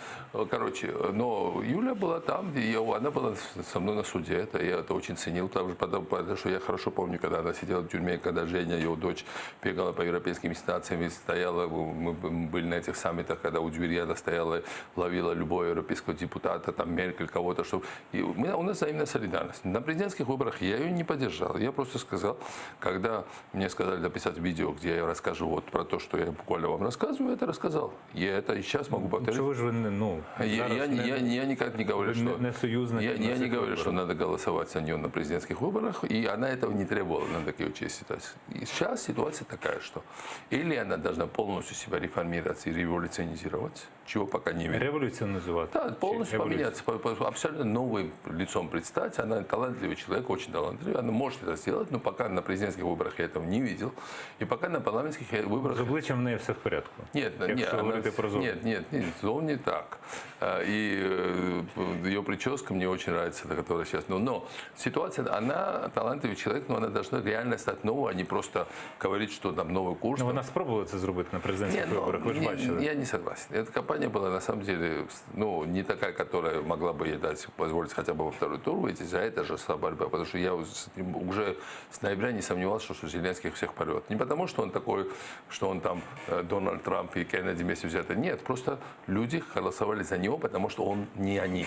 Короче, но Юля была там, и она была со мной на суде. Я это очень ценил, потому что я хорошо помню, когда она сидела в тюрьме, когда Женя, ее дочь, бегала по европейским инстанциям и стояла, мы были на этих саммитах, когда у двери она стояла, ловила любого европейского депутата, там Меркель, кого-то, чтобы... у нас взаимная солидарность. На президентских выборах я ее не поддержал. Я просто сказал, когда мне сказали написать видео, где я расскажу вот про то, что я буквально вам рассказываю, я это рассказал. Я это и сейчас могу повторить. Чего же вы, я никак не говорю, что... Я не говорю, что надо голосовать за нее на президентских выборах, и она этого не требовала на такие ситуации. И сейчас ситуация такая, что или она должна полностью себя реформировать и революционизировать, чего пока не видно. Революцию называют? Да, полностью поменяться, абсолютно новым лицом предстать. Она талантливый человек, очень талантливый, она может это сделать, но пока на президентских выборах я этого не видел. И пока на парламентских выборах... З обличчям в неї все в порядку? Нет, не так. И ее прическа мне очень нравится, которая сейчас. Но ситуация, она талантливый человек, но она должна реально стать новой, а не просто говорить, что там новый курс. Ну, вона спробувала це зробити на президентських виборах, ви ж бачили. Я не согласен. Эта кампания была на самом деле не такая, которая могла бы ей дать позволить хотя бы во второй тур выйти, за это же борьба. Потому что я уже с ноября не сомневался, что Зеленский всех порвет. Не потому, что он такой, что он там Дональд Трамп и Кеннеди вместе взяты. Нет, просто люди голосовали за него, потому что он не они.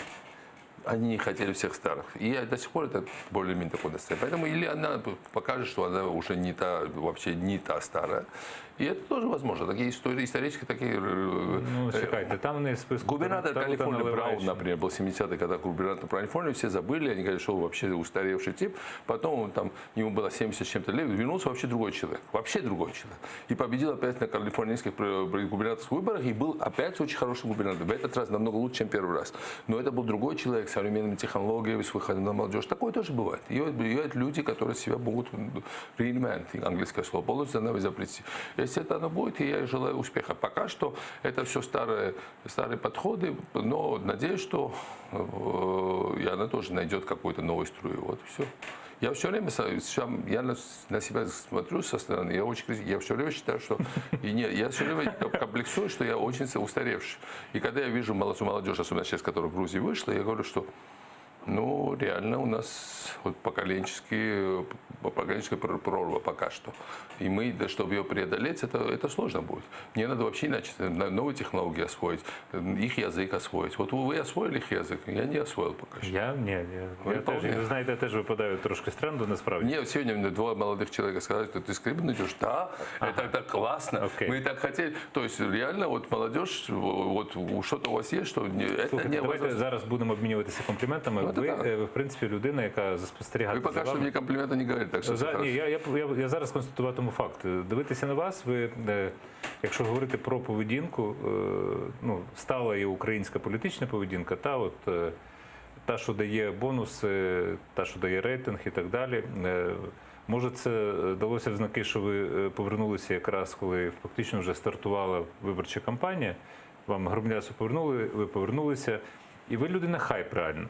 Они не хотели всех старых. И до сих пор это более-менее такое настроение. Поэтому или она покажет, что она уже не та, вообще не та старая. И это тоже возможно. Такие истории, исторически такие... Ну, чекайте, там не списку... Губернатор Калифорнии Браун, например, был 70-й, когда губернатор Калифорнии, все забыли, они говорили, что он вообще устаревший тип. Потом ему было 70 с чем-то лет, вернулся вообще другой человек. Вообще другой человек. И победил опять на калифорнийских губернаторских выборах, и был опять очень хороший губернатор. В этот раз намного лучше, чем первый раз. Но это был другой человек, с современными технологиями, с выходом на молодежь. Такое тоже бывает. И бывают люди, которые себя могут reinvent, английское слово, полностью изобрести. Если это оно будет, я ей желаю успеха. Пока что это все старые подходы, но надеюсь, что и она тоже найдет какую-то новую струю. Вот и все. Я все время, я на себя смотрю со стороны, я все время считаю, что... я все время комплексую, что я очень устаревший. И когда я вижу молодежь, особенно сейчас, которая в Грузии вышла, я говорю, что Ну, реально у нас вот поколенческая прорва пока что. И мы, да, чтобы ее преодолеть, это сложно будет. Мне надо вообще иначе новые технологии освоить, их язык освоить. Вот вы освоили их язык, я не освоил пока что. Я теж, ви знаєте, я теж випадаю трошки з тренду, насправді. Мне сегодня мне два молодых человека сказали, что ты скрипку идешь. Да, это так классно. Окей. Мы так хотели. То есть реально вот молодежь, вот что-то у вас есть, что это Слухайте, не давайте возможно. зараз будемо обмінюватися компліментами. Ну, Ви, так. в принципі, людина, яка спостерігає Вы пока за что вами. мне комплименты не говорите, так что всё Ні, хорошо. я зараз констатуватиму факт. Дивитися на вас, ви, якщо говорити про поведінку, ну, стала і українська політична поведінка, та, що дає бонуси, та, що дає рейтинг і так далі. Може, це далося в знаки, що ви повернулися якраз, коли фактично вже стартувала виборча кампанія, вам громадянство повернули, ви повернулися, і ви людина хайп реально.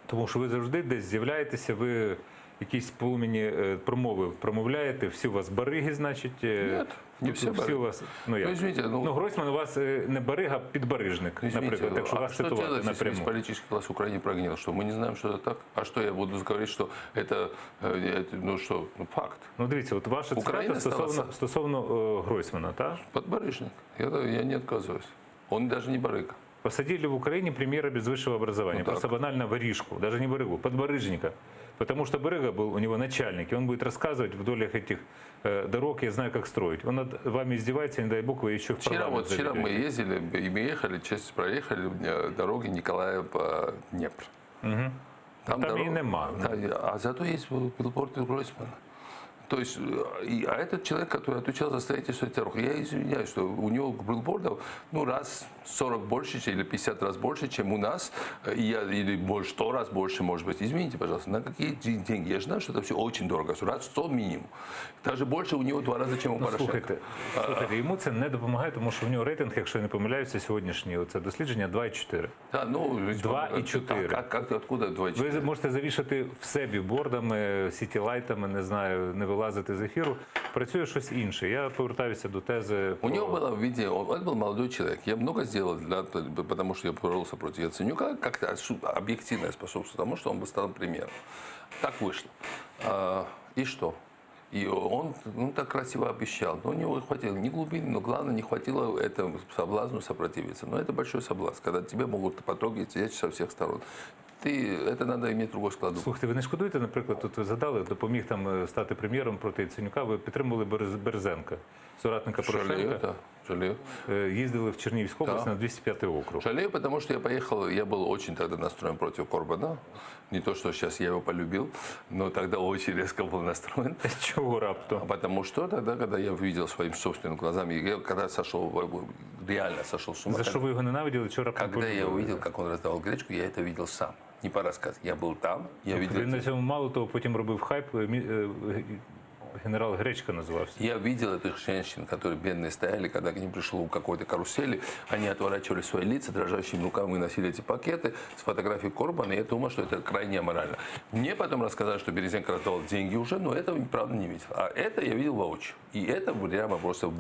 Тому що ви завжди десь з'являєтеся, ви якісь полум'яні промови промовляєте, всі у вас бариги, значить. Нет, не все бариги. У вас, ну, як? Ну, извините, Гройсман у вас не барига, а підбарижник, наприклад, якщо вас что цитувати делать, если весь напряму. политический класс в Украине прогнил? Что мы не знаем, что это так? А что я буду говорить, что это ну что, ну факт? Ну, дивіться, от ваша Україна цитата стала стосовно Гройсмана, так? Подбарыжник. Я не отказываюсь. Он даже не барыга. Посадили в Украине премьера без высшего образования. Ну, так. Просто банально воришку, даже не барыгу, подбарыжника. Потому что барыга был у него начальник, и он будет рассказывать вдоль этих дорог, я знаю, как строить. Он над вами издевается, не дай бог, вы еще в парламент Вчера мы заведете. ездили, и мы ехали, часть проехали дороги Николаев-Днепр. Мгм. Там и нема. Да, а зато есть билборды Гройсмана. То есть, а этот человек, который отвечал за строительство этих дорог, я извиняюсь, что у него билбордов, ну, раз 40 больше или 50 раз больше, чем у нас, или может 100 раз больше, может быть. Извините, пожалуйста, на какие деньги? Я знаю, что это все очень дорого, раз 100 минимум. Даже больше у него 2 раза, чем у Порошенко. Слухайте, йому це не допомагає, тому що в нього рейтинг, якщо я не помиляюся, сьогоднішнє це дослідження 2,4. Да, ну, 2,4. Откуда 2,4? Ви можете завішати все бігбордами, сітілайтами, не знаю, не вилазити з ефіру. Працює щось інше. Я повертаюся до тези. У него было видео, он был молодой человек. Я много сделал, потому что я боролся против Яценюка, как-то объективно способствовал тому, что он бы стал премьером. Так вышло. И что? И он так красиво обещал. Но у него хватило не глубины, но главное, не хватило этому соблазну сопротивиться. Но это большой соблазн, когда тебя могут потрогать со всех сторон. Это надо иметь другой склад. Слухайте, ви не шкодуєте, наприклад, тут ви задали, допоміг там стати прем'єром проти Яценюка, ви підтримували Березенка, соратника Порошенка. Жалею. Їздили в Чернігівську область на 205 округ. Жалею, потому что я поехал, я был очень тогда настроен против Корбана. Не то, что сейчас я его полюбил, но тогда очень резко был настроен. Чего раптом? Потому что тогда, когда я увидел своими собственными глазами, я когда реально сошел с ума. За що ви його ненавиділи, чого раптом Когда я полюбили? увидел, как он раздавал гречку, я это видел сам. Не по рассказу. Я был там, я видел. Він на цьому мало того, потім робив хайп, генерал Гречка назывался. Я видел этих женщин, которые бедные стояли, когда к ним пришло у какой-то карусели, они отворачивали свои лица, дрожащими руками выносили эти пакеты с фотографией Корбана, и я думал, что это крайне аморально. Мне потом рассказали, что Березенко раздавал деньги уже, но этого, правда, не видел. А это я видел воочию. И это прямо просто...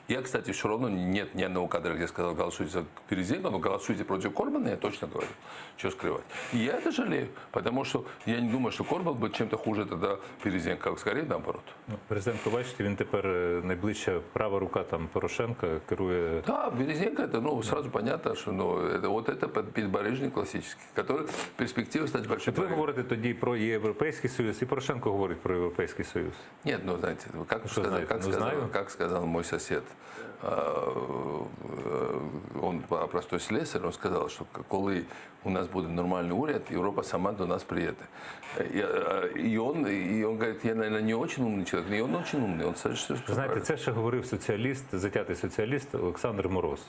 Я, кстати, все равно нет ни одного кадра, где я сказал, голосуйте за Березенко, но голосуйте против Корбана, я точно говорю. Что скрывать. И я это жалею, потому что я не думаю, что Корбан будет чем-то хуже тогда Березенко, скорее наоборот. Березенко, бачите, він тепер найближча права рука там Порошенка, керує... Да, Березенко, это, сразу понятно, что это подбарыжник классический, который перспектива стать большим. Ви говорите тоді про Європейський Союз, і Порошенко говорить про Європейський Союз. Нет, знаете, как сказал мой сосед, он простой слесарь, он сказал, что коли у нас буде нормальный уряд, Европа сама до нас приедет. И он говорит, я, наверное, не очень умный человек, но он очень умный. Он знаєте, це ще говорив соціаліст, затятий соціаліст Олександр Мороз.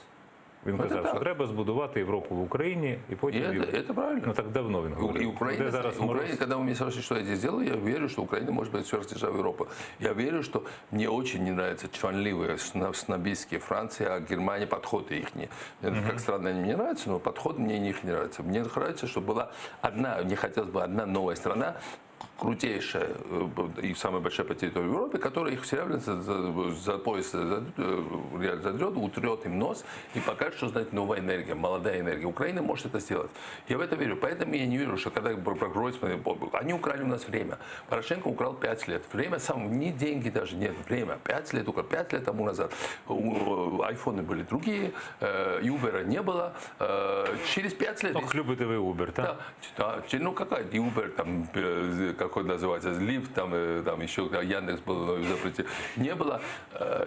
Він казав, що треба збудувати Європу в Україні, і потім... Это правильно. Ну так давно він говорив. И Украина, когда вы мне спрашиваете, что я здесь делаю, я верю, что Украина может быть сверхдержавой Европы. Я верю, что мне очень не нравятся чванливые, снобистские Франция, а Германия, подходы их. Как страны они мне нравятся, но подход мне их не нравится. Мне нравится, чтобы была одна, мне хотелось бы одна новая страна, крутейшая и самая большая по территории Европы, которая их все равно за пояс задрет, утрет им нос и покажет, что знает новая энергия, молодая энергия. Украина может это сделать. Я в это верю. Поэтому я не верю, что когда про Гройсмана, они украли у нас время. Порошенко украл 5 лет. Время не деньги даже, нет, время. 5 лет украл. 5 лет тому назад айфоны были другие, Uber не было. Через 5 лет... Ох, любите ви Uber, так? Да, ну какая Uber, там, как он называется, Lyft, там еще Яндекс был в запрете. Не было.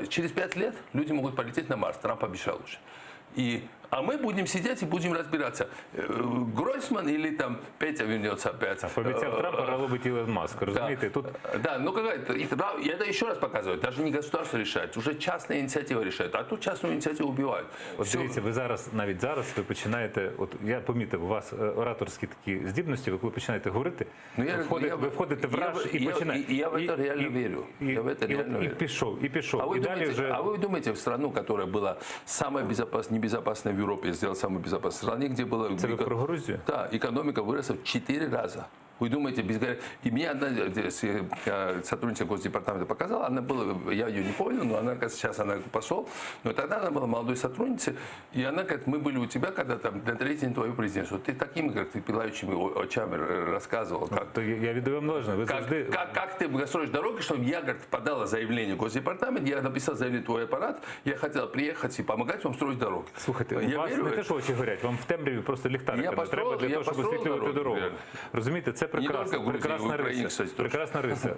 Через 5 лет люди могут полететь на Марс. Трамп обещал уже. А мы будем сидеть и будем разбираться, Гройсман или там Петя вернется опять. Пообіцяв Трампа робить Ілон Маск, розумієте? Тут... Да, ну какая-то, и это еще раз показывает, даже не государство решает, уже частная инициатива решает, а тут частную инициативу убивают. От дивіться, ви зараз, навіть зараз, ви починаєте, от я помітив, у вас ораторські такі здібності, ви коли починаєте говорити, ви входите в раж і починаєте. Я в это реально верю. Я в это реально верю. І пішов. А вы думаете, в страну, которая была самая небезопасная в Европе, сделал самую безопасную страну, где было... Это вы про Грузию? Да, экономика выросла в 4 раза. Вы думаете, и мне одна сотрудница Госдепартамента показала, она была, я ее не помню, но она, сейчас она посол, но тогда она была молодой сотрудницей, и она говорит, мы были у тебя, когда там на 3-й день твоего президента, ты такими, как ты, пылающими очами рассказывал. Как, я відповім належно. Ви завжди... как ты строишь дороги, чтобы я, говорит, подала заявление в Госдепартамент, я написал заявление в твой аппарат, я хотел приехать и помогать вам строить дороги. Слухайте, у вас не те, що очі горять, вам в темряві просто ліхтарика не треба для того, щоб освітлювати дорогу. Розумієте, це прекрасна риса.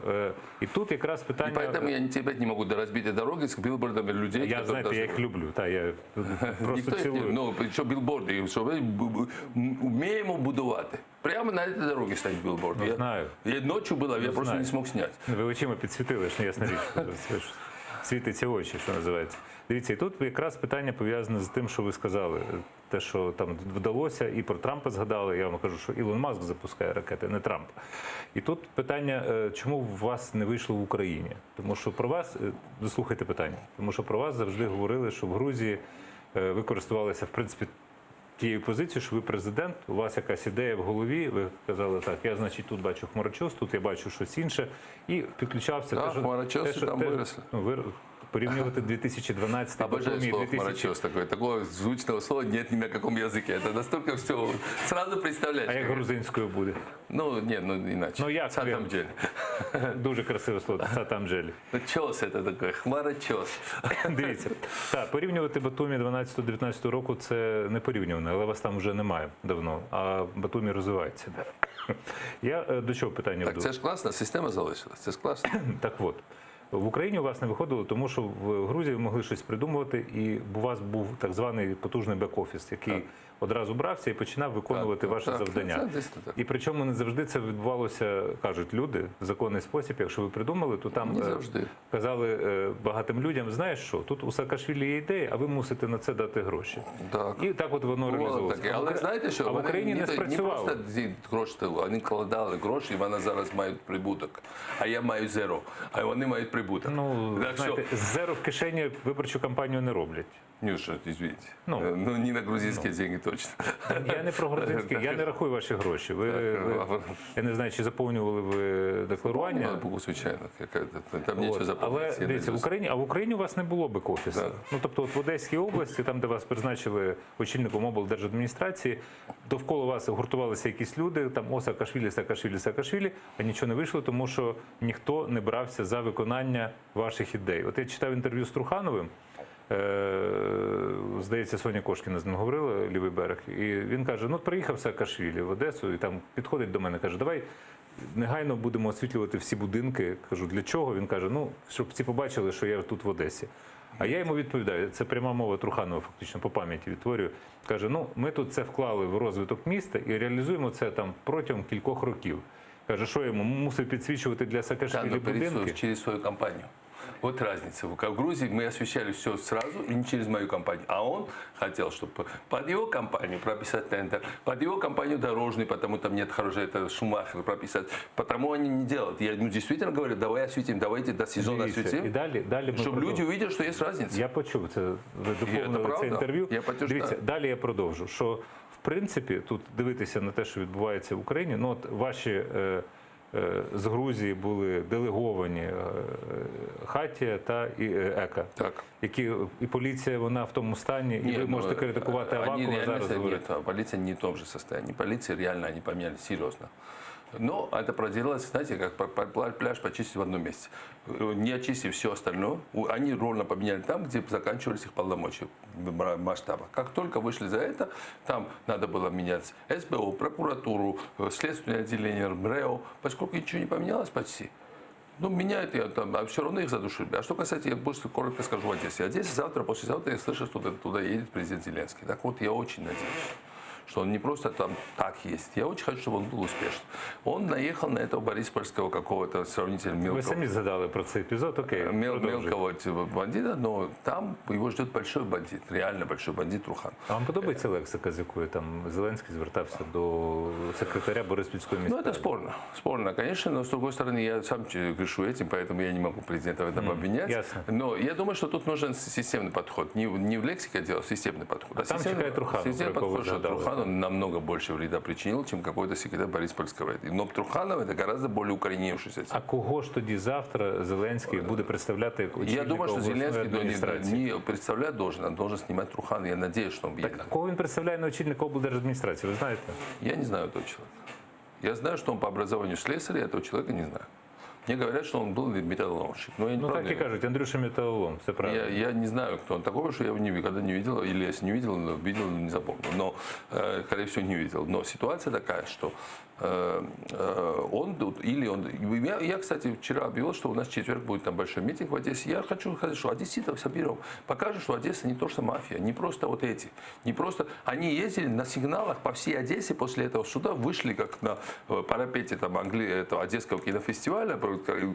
І тут якраз питання... И поэтому я тебе не могу до разбитой дороги с билбордами людей. Я, знаєте, я їх люблю. Та, я просто цілую. Ну, що білборди, що ми вміємо будувати. Прямо на этой дороге стоит билборд. Я знаю. Я ночью было, я просто не смог снять. Ви очима підсвітили, що ясна річ. Світиться очі, що називається. Дивіться, і тут якраз питання пов'язане з тим, що ви сказали. Те, що там вдалося, і про Трампа згадали. Я вам кажу, що Ілон Маск запускає ракети, не Трамп. І тут питання, чому у вас не вийшло в Україні? Тому що про вас, дослухайте питання, тому що про вас завжди говорили, що в Грузії ви користувалися, в принципі, тією позицією, що ви президент, у вас якась ідея в голові, ви казали, так, я, значить, тут бачу хмарочос, тут я бачу щось інше, і підключався. Так, хмарочоси там виросли. Порівнювати 2012 Обожаю слово хмарочос такое. Такого звучного слова нет ни на каком языке. Это настолько все сразу представляешь. А як грузинською буде? Ну, ні, ну іначе. Ну, як? Сатамджель. Дуже красиве слово, сатамджель. Ну, чос це таке, хмарочос. Дивіться, так, порівнювати Батумі 12-19 року це не порівнювано, але вас там вже немає давно, а Батумі розвивається. Я до чого питання веду? Так, це ж класно, система залишилась, це ж класно. Так от. В Україні у вас не виходило, тому що в Грузії ви могли щось придумувати, і у вас був так званий потужний бек-офіс, який одразу брався і починав виконувати ваше завдання. І причому не завжди це відбувалося, кажуть люди, в законний спосіб. Якщо ви придумали, то там казали багатим людям, знаєш що, тут у Саакашвілі є ідея, а ви мусите на це дати гроші. Так. І так от воно реалізовувалося. Але знаєте що, а в Україні не спрацювало. Не просто гроші, вони кладали гроші, і вони зараз мають прибуток. А я маю зеро, а вони мають прибуток. Ну, так, знаєте, зеро в кишені виборчу кампанію не роблять. Нюша, извините. Ну, не на грузинські деньги точно. Я не про грузинські, я не рахую ваші гроші. Я не знаю, чи заповнювали ви декларування. Звичайно, там нічого заповнювати. Але дивіться, в Україні у вас не було бек-офісу. Ну, тобто от в Одеській області, там, де вас призначили очільником облдержадміністрації, довкола вас гуртувалися якісь люди, там о, Саакашвілі, а нічого не вийшло, тому що ніхто не брався за виконання ваших ідей. От я читав інтерв'ю з Трухановим, здається, Соня Кошкіна з ним говорила, лівий берег, і він каже, ну, приїхав Саакашвілі в Одесу, і там підходить до мене, каже, давай негайно будемо освітлювати всі будинки. Кажу, для чого? Він каже, ну, щоб всі побачили, що я тут в Одесі. А я йому відповідаю, це пряма мова Труханова, фактично, по пам'яті відтворюю. Каже, ну, ми тут це вклали в розвиток міста і реалізуємо це там протягом кількох років. Каже, що йому мусив підсвічувати для Саакашвілі будинки? Через свою компанію. Вот разница. В Грузии мы освещали все сразу и не через мою компанию. А он хотел, чтобы под его компанию прописать тендер, под его компанию дорожный, потому там нет хорошего, это Шумахер прописать. Потому они не делают. Я действительно говорю, давай осветим, давайте до сезона осветим. І далі щоб люди увидели, що є різниця. Я почув це, ви доповнили це інтерв'ю. Дивіться, далі я продовжу. Що, в принципі, тут дивитися на те, що відбувається в Україні, ну от ваші з Грузії були делеговані Хатія та Ека, які і поліція вона в тому стані, і ви можете критикувати Авакова зараз говорити. Полиция не в том же состоянии. Полиция реально они поменяли серьезно. Но это проделалось, знаете, как пляж почистить в одном месте. Не очистив все остальное, они ровно поменяли там, где заканчивались их полномочия масштаба. Как только вышли за это, там надо было менять СБУ, прокуратуру, следственное отделение, МРЭО, поскольку ничего не поменялось почти. Ну, меняют, а все равно их задушили. А что касается, я просто коротко скажу в Одессе. Одессе завтра, послезавтра я слышу, что туда едет президент Зеленский. Так вот, я очень надеюсь, что он не просто там так есть. Я очень хочу, чтобы он был успешным. Он наехал на этого бориспольского какого-то сравнительно мелкого... Ви самі згадали про цей епізод, окей. Мелкого бандита, но там его ждет большой бандит, реально большой бандит Трухан. А вам подобається лексика, з якою там Зеленський звертався до секретаря Бориспільської міськради? Ну, это спорно. Спорно, конечно, но с другой стороны, я сам грешу этим, поэтому я не могу президента в этом обвинять. Ясно. Но я думаю, что тут нужен системный подход. Не в лексике дело, системный подход. А там чекает Труханов, системный подход, что Труханов намного больше вреда причинил, чем какой-то секретарь Бориспольского. Но Труханов это гораздо более укоренившийся. А кого ж тоді завтра Зеленський буде представляти як очільника Я думаю, что обласної адміністрації? не представлять должен, а должен снимать Труханова. Я надеюсь, что он Так, а кого він представляє на очільника облдержадміністрації, ви знаєте? Я не знаю этого человека. Я знаю, что он по образованию слесарь, я этого человека не знаю. Мне говорят, что он был металлоломщик. Но я не так и кажут, Андрюша металлолом, все правильно. Я не знаю, кто он такой, что я его никогда не видел, или если не видел, видел, не запомнил. Но, скорее всего, не видел. Но ситуация такая, что он, или он... Я, кстати, вчера объявил, что у нас в четверг будет там большой митинг в Одессе. Я хочу сказать, что одесситов соберем. Покажем, что Одесса не то, что мафия, не просто вот эти. Не просто... Они ездили на сигналах по всей Одессе после этого суда, вышли как на парапете там, этого Одесского кинофестиваля,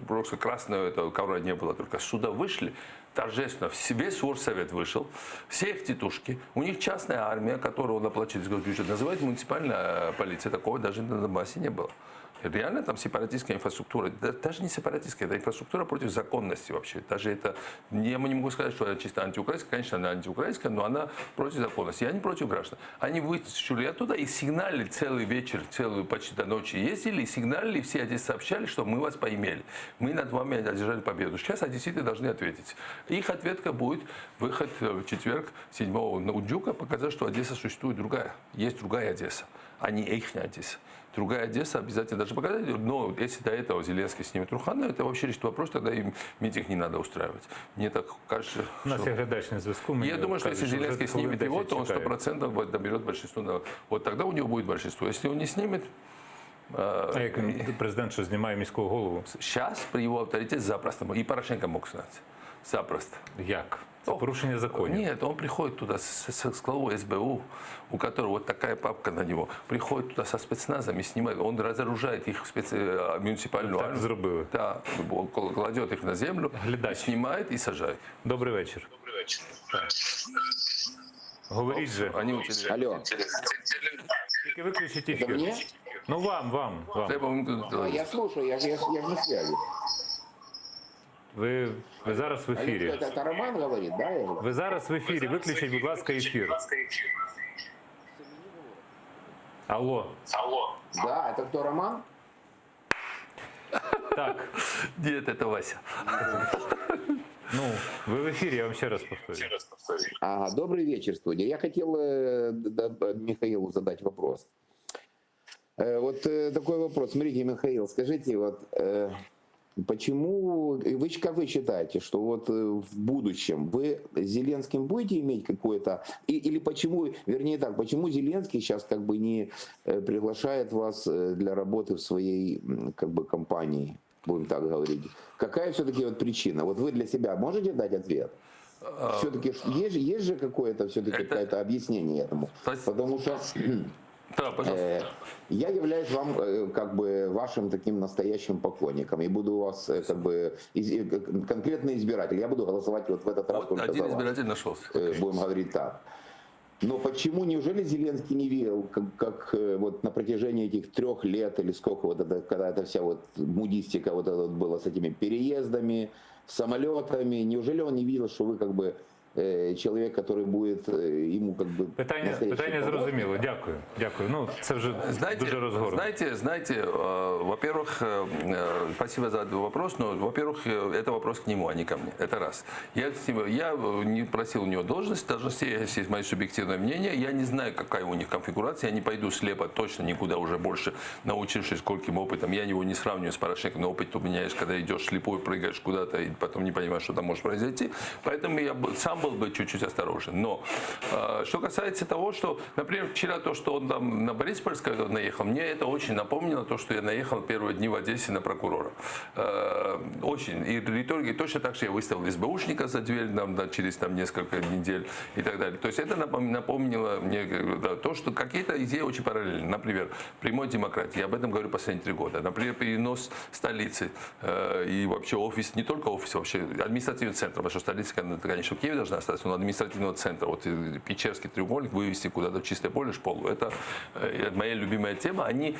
просто красного этого ковра не было, только сюда вышли, торжественно, весь Оргсовет вышел, все их тетушки, у них частная армия, которую он оплачивает из госбюджета, называют муниципальная полиция, такого даже на Донбассе не было. Реально там сепаратистская инфраструктура, даже не сепаратистская, это инфраструктура против законности вообще. Даже это, я не могу сказать, что она чисто антиукраинская, конечно, она антиукраинская, но она против законности. И они против граждан. Они вытащили оттуда и сигналили целый вечер, целую почти до ночи ездили, и сигналили, все одессы сообщали, что мы вас поимели. Мы над вами одержали победу. Сейчас одесситы должны ответить. Их ответка будет выход в четверг 7-го на Удюка, показать, что Одесса существует другая. Есть другая Одесса, а не их Одесса. Другая Одесса обязательно даже показать. Но если до этого Зеленский снимет Труханова, это вообще решит вопрос, тогда им митинг не надо устраивать. Мне так кажется, У нас є глядач на зв'язку. Я думаю, что если Зеленский снимет его, то он 100% доберет большинство. Вот тогда у него будет большинство. Если он не снимет... А як президент, що знімає міського голову? Сейчас при его авторитете запросто. И Порошенко мог снять. Запросто. Як? Це порушення законів. Нет, он приходит туда с главой СБУ, у которого вот такая папка на него. Приходит туда со спецназом и снимает. Он разоружает их муниципальную армию. Так зробили. Да, кладет их на землю, снимает и сажает. Добрий вечір. Добрий вечір. Говоріть же. Алло. Тільки виключіть ефір. Ну вам. Я слушаю, я же на связи. Ви зараз в ефірі. Это Роман говорит, да? Ви зараз в ефірі. Виключіть, будь ласка, ефір. Алло. Да, это кто, Роман? Так. Нет, это Вася. Ну, ви в ефірі, я вам ще раз повторю. Ага, добрый вечер, студия. Я хотел Михаилу задать вопрос. Вот такой вопрос. Смотрите, Михаил, скажите, вот почему, как вы считаете, что вот в будущем вы с Зеленским будете иметь какое-то, или почему, вернее так, почему Зеленский сейчас как бы не приглашает вас для работы в своей как бы компании, будем так говорить? Какая все-таки вот причина? Вот вы для себя можете дать ответ? Все-таки есть же какое-то все-таки какое-то объяснение этому? Потому что Да, пожалуйста. я являюсь вам как бы вашим таким настоящим поклонником и буду у вас как бы конкретный избиратель. Я буду голосовать вот в этот раз только один за вас. избиратель нашелся. Будем говорить так. Но почему, неужели Зеленский не видел, как вот на протяжении этих 3 лет или сколько, вот это, когда эта вся вот мудистика вот это вот была с этими переездами, самолетами, неужели он не видел, что вы как бы человек, который будет ему как бы... Питання настоящий помощник. зрозуміло. Дякую. Дякую. Ну, це вже дуже розгорно. Знаете, во-первых, спасибо за этот вопрос, но, во-первых, это вопрос к нему, а не ко мне. Это раз. Я не просил у него должность, есть мое субъективное мнение. Я не знаю, какая у них конфигурация. Я не пойду слепо, точно никуда уже больше, научившись скольким опытом. Я его не сравниваю с Порошенко, но опыт у меня есть, когда идешь слепой, прыгаешь куда-то и потом не понимаешь, что там может произойти. Поэтому я сам был бы чуть-чуть осторожен. Но что касается того, что, например, вчера то, что он там на Бориспольское наехал, мне это очень напомнило то, что я наехал первые дни в Одессе на прокурора. Очень. И риторики точно так же я выставил СБУшника за дверь через несколько недель и так далее. То есть это напомнило мне то, что какие-то идеи очень параллельны. Например, прямой демократии. Я об этом говорю последние 3 года. Например, перенос столицы и вообще офис, не только офис, вообще административный центр, потому что столица, конечно, в Киеве должна остаться, но административного центра, вот Печерский треугольник вывести куда-то в чистое поле, школу. Это моя любимая тема. Они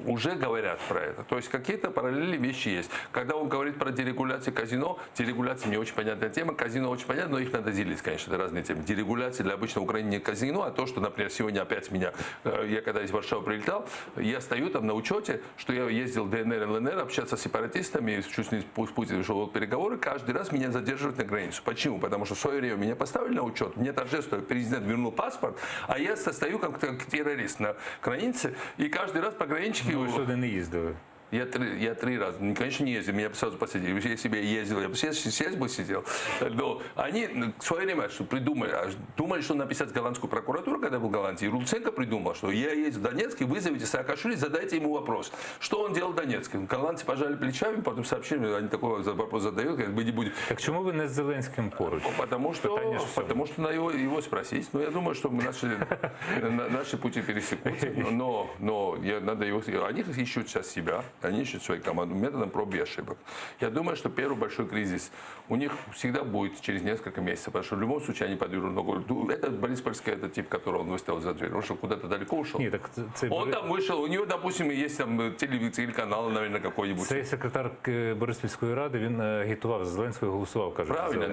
уже говорят про это. То есть какие-то параллельные вещи есть. Когда он говорит про дерегуляцию казино, дерегуляция не очень понятная тема, казино очень понятно, но их надо делить, конечно, это разные темы. Дерегуляция для обычного Украины не казино, а то, что, например, сегодня опять я когда из Варшавы прилетал, я стою там на учете, что я ездил в ДНР, ЛНР, общаться с сепаратистами, чуть не с Путиным шел переговоры, каждый раз меня задерживают на границу. Почему? Потому что в свое время меня поставили на учет, мне торжественно президент вернул паспорт, а я стою как террорист на границе, и каждый раз пограничники... Ви сюди не їздили. Я 3 раза, конечно, не ездил, меня бы сразу посадили. Если бы я ездил, я бы сейчас бы сидел. Но они в свое время думали, что написать голландскую прокуратуру, когда был в Голландии. И Луценко придумал, что я ездил в Донецк, и вызовите Саакашвили, задайте ему вопрос. Что он делал в Донецке? Голландцы пожали плечами, потом сообщили, они такой вопрос задают, как бы не будет. Так чому ви не з Зеленським поруч? Потому что надо его спросить. Но я думаю, что наши пути пересекутся. Но надо его... Они ищут сейчас себя. Они ищут свою команду методом проб и ошибок. Я думаю, что первый большой кризис у них всегда будет через несколько месяцев, потому что в любом случае они подвергнут ногу. Это Бориспольский, это тип, которого он выставил за дверь. Он что, куда-то далеко ушел? Нет, так он там вышел, у него, допустим, есть там телеканал, наверное, какой-нибудь. Цей секретар Бориспільської ради, він агітував за Зеленського, голосував, кажуть. Правильно,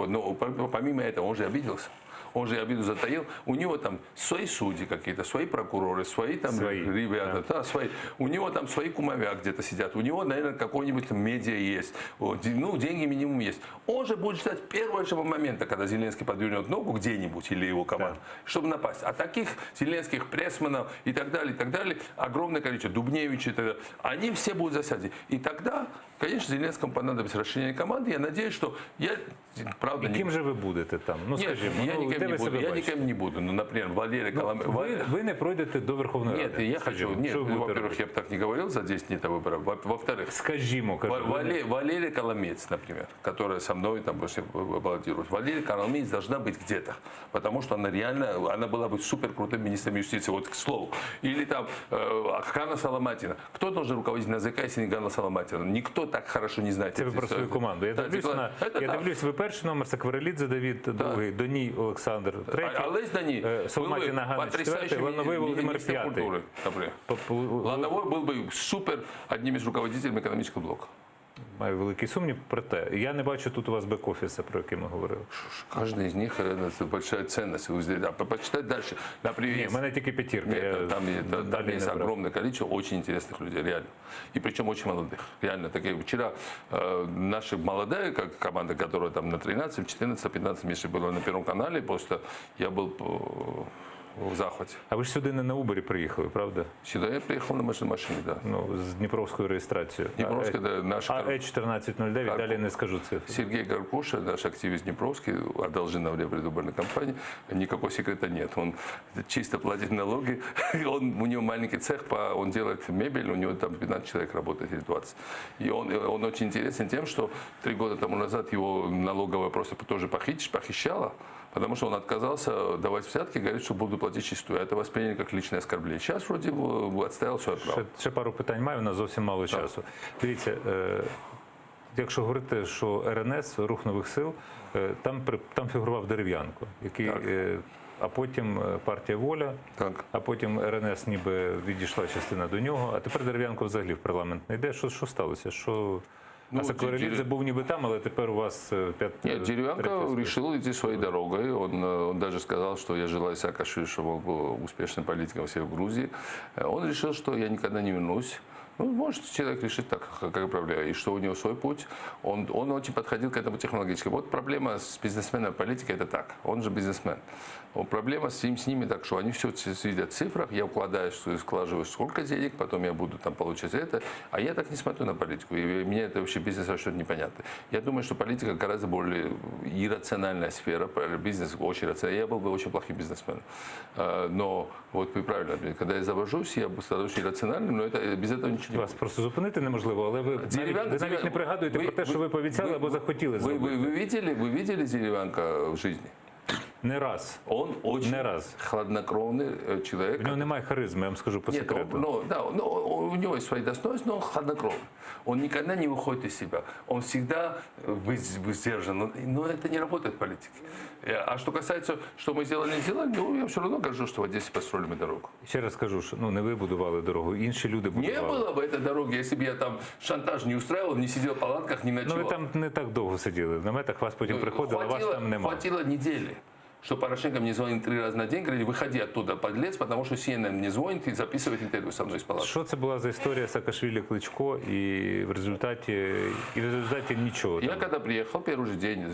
но помимо этого, он же обиделся. Он же обиду затаил. У него там свои судьи какие-то, свои прокуроры, свои там ребята, да, свои. У него там свои кумовья где-то сидят. У него, наверное, какой-нибудь медиа есть. Ну, деньги минимум есть. Он же будет ждать первого же момента, когда Зеленский подвернет ногу где-нибудь или его команда, чтобы напасть. А таких Зеленских, Пресманов и так далее, огромное количество, Дубневича и так далее, они все будут в засаде. И тогда, конечно, Зеленскому понадобится расширение команды. Я надеюсь, что правда... И кем же вы будете там? Ну, нет, скажи, я никем не буду. Ну, например, Валерий Коломейц. Вы не пройдете до Верховной Рады? Нет, я хочу. Нет, во-первых, я бы так не говорил за 10 дней до выборов. Во-вторых, скажімо, Валерий Коломейц, например, которая со мной там баллотирует. Валерий Коломейц должна быть где-то, потому что она реально, она была бы супер крутым министром юстиции, вот к слову. Или там Ганна Соломатина. Кто должен руководить НАЗК, если не Ганна Соломатина? Никто так хорошо не знает. Це ви про свою команду. Я дивлюсь, ви перший номер, Сакварелідзе Давид, другий, Доній Олександр, третій, Соломатіна Ганна, четвертий, Лановий Володимир п'ятий. Лановой был бы супер одним из руководителей экономического блока. Маю великий сумнів, проте я не бачу тут у вас бек-офіса, про який ми говорили. Каждый из них это большая ценность. Почитать дальше. Например, Нет, у меня только пятерка. Там есть огромное количество очень интересных людей, реально. И причем очень молодых. Реально. Такие, вчера наша молодая команда, которая там на 13, 14, 15 месяцев была на Первом канале, просто я был в захваті. А ви ж сюди не на Убері приїхали, правда? Сюди я приїхав на машині, так. Ну, з Дніпровською реєстрацією. Дніпровська, да, наш... Е1409, далі не скажу цифру. Сергей Карпуша, наш активист Днепровский, одолжен на время предвыборной кампании. Никакого секрета нет. Он чисто платит налоги. У него маленький цех, он делает мебель, у него там 15 человек работает или 20. И он очень интересен тем, что 3 года тому назад его налоговая просто тоже похищала, потому что он отказался давать взятки, говорит, что буду платить чистую. Это восприняли как личное оскорбление. Сейчас вроде отстоял свое право. Ще пару питань маю, у нас зовсім мало часу. Дивіться, якщо говорити, що РНС, Рух нових сил, там фігурував Дерев'янко, який... А потім партія «Воля», а потім РНС ніби відійшла частина до нього, а тепер Дерев'янко взагалі в парламент не йде. Що сталося? А Соколидзе був ніби там, але тепер у вас Нет, Деревянко решил идти своей дорогой. Он даже сказал, что я желаю Саакашвили, чтобы он был успешным политиком всей Грузии. Он решил, что я никогда не вернусь. Ну, может, человек решит так, как правильно, и что у него свой путь. Он очень подходил к этому технологически. Вот проблема с бизнесменом в политике – это так. Он же бизнесмен. Проблема с ними так, что они все видят в цифрах, я вкладываю сколько денег, потом я буду там получать это. А я так не смотрю на политику. И мне это вообще бизнес вообще непонятно. Я думаю, что политика гораздо более иррациональная сфера. Бизнес очень рациональный. Я был бы очень плохим бизнесменом. Но вот вы правильно, когда я завожусь, я становлюсь иррациональным, но это, без этого ничего не Вас просто зупинити неможливо, але ви навіть не пригадуєте про те, що ви пообіцяли або захотіли зробити. Вы видели Деревянка в жизни? Не раз. Он очень Не раз. хладнокровный человек. У нього немає харизми, я вам скажу по Нет, секрету. у него есть свои достоинства, но он хладнокровный. Он никогда не выходит из себя. Он всегда сдержан. Но это не работает в политике. А что касается, что мы сделали, не сделали, ну, я все равно горжусь, что в Одессе построили мы дорогу. Ще раз скажу, що не ви будували дорогу, інші люди будували. Не было бы этой дороги, если бы я там шантаж не устраивал, не сидел в палатках, не ночевал. Ну ви там не так довго сиділи. В наметах вас потім приходили, а вас там немає. Хватило недели. Что Порошенко мне звонит 3 раза на день, говорит, выходи оттуда, подлец, потому что CNN мне звонит и записывает интервью со мной из палаты. Що це була за історія Саакашвілі-Кличко і в результаті нічого? Я когда приехал, первый же день,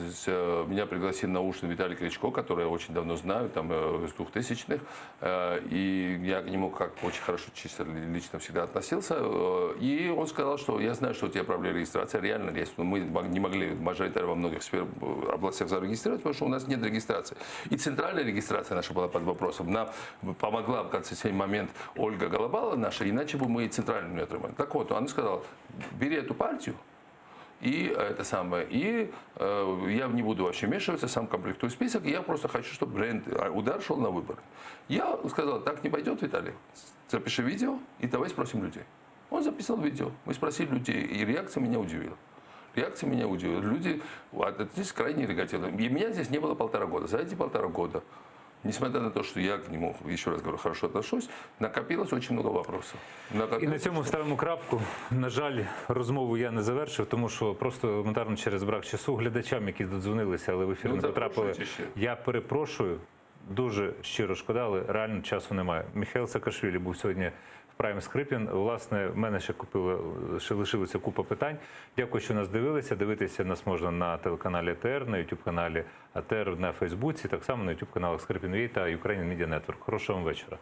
меня пригласил на ужин Виталий Кличко, который я очень давно знаю, там, с 2000-х, и я к нему как очень хорошо, чисто лично всегда относился, и он сказал, что я знаю, что у тебя проблема регистрации, реально есть, но мы не могли мажоритарно во многих областях зарегистрировать, потому что у нас нет регистрации. И центральная регистрация наша была под вопросом. Нам помогла в конце момент Ольга Голобала наша, иначе бы мы и центральную не отримали. Так вот, она сказала, бери эту партию, и это самое, и я не буду вообще вмешиваться, сам комплектую список, и я просто хочу, чтобы бренд «Удар» шел на выборы. Я сказал, так не пойдет, Виталий, запиши видео и давай спросим людей. Он записал видео, мы спросили людей, и реакция меня удивила. Реакция меня удивила. Люди отнеслись крайне негативно. И меня здесь не было 1,5 года. За эти 1,5 года, несмотря на то, что я к нему, еще раз говорю, хорошо отношусь, накопилось очень много вопросов. І на цьому ставимо крапку. На жаль, розмову я не завершив, тому що просто елементарно через брак часу глядачам, які додзвонилися, але в ефір не потрапили. Я перепрошую, дуже щиро шкода, але реально часу немає. Міхаїл Саакашвілі був сьогодні Прайм Скрипін. Власне, в мене ще лишилося купа питань. Дякую, що нас дивилися. Дивитися нас можна на телеканалі АТР, на YouTube-каналі АТР, на Фейсбуці, так само на YouTube-каналах Скрипін.ua та Ukrainian Media Network. Хорошого вам вечора.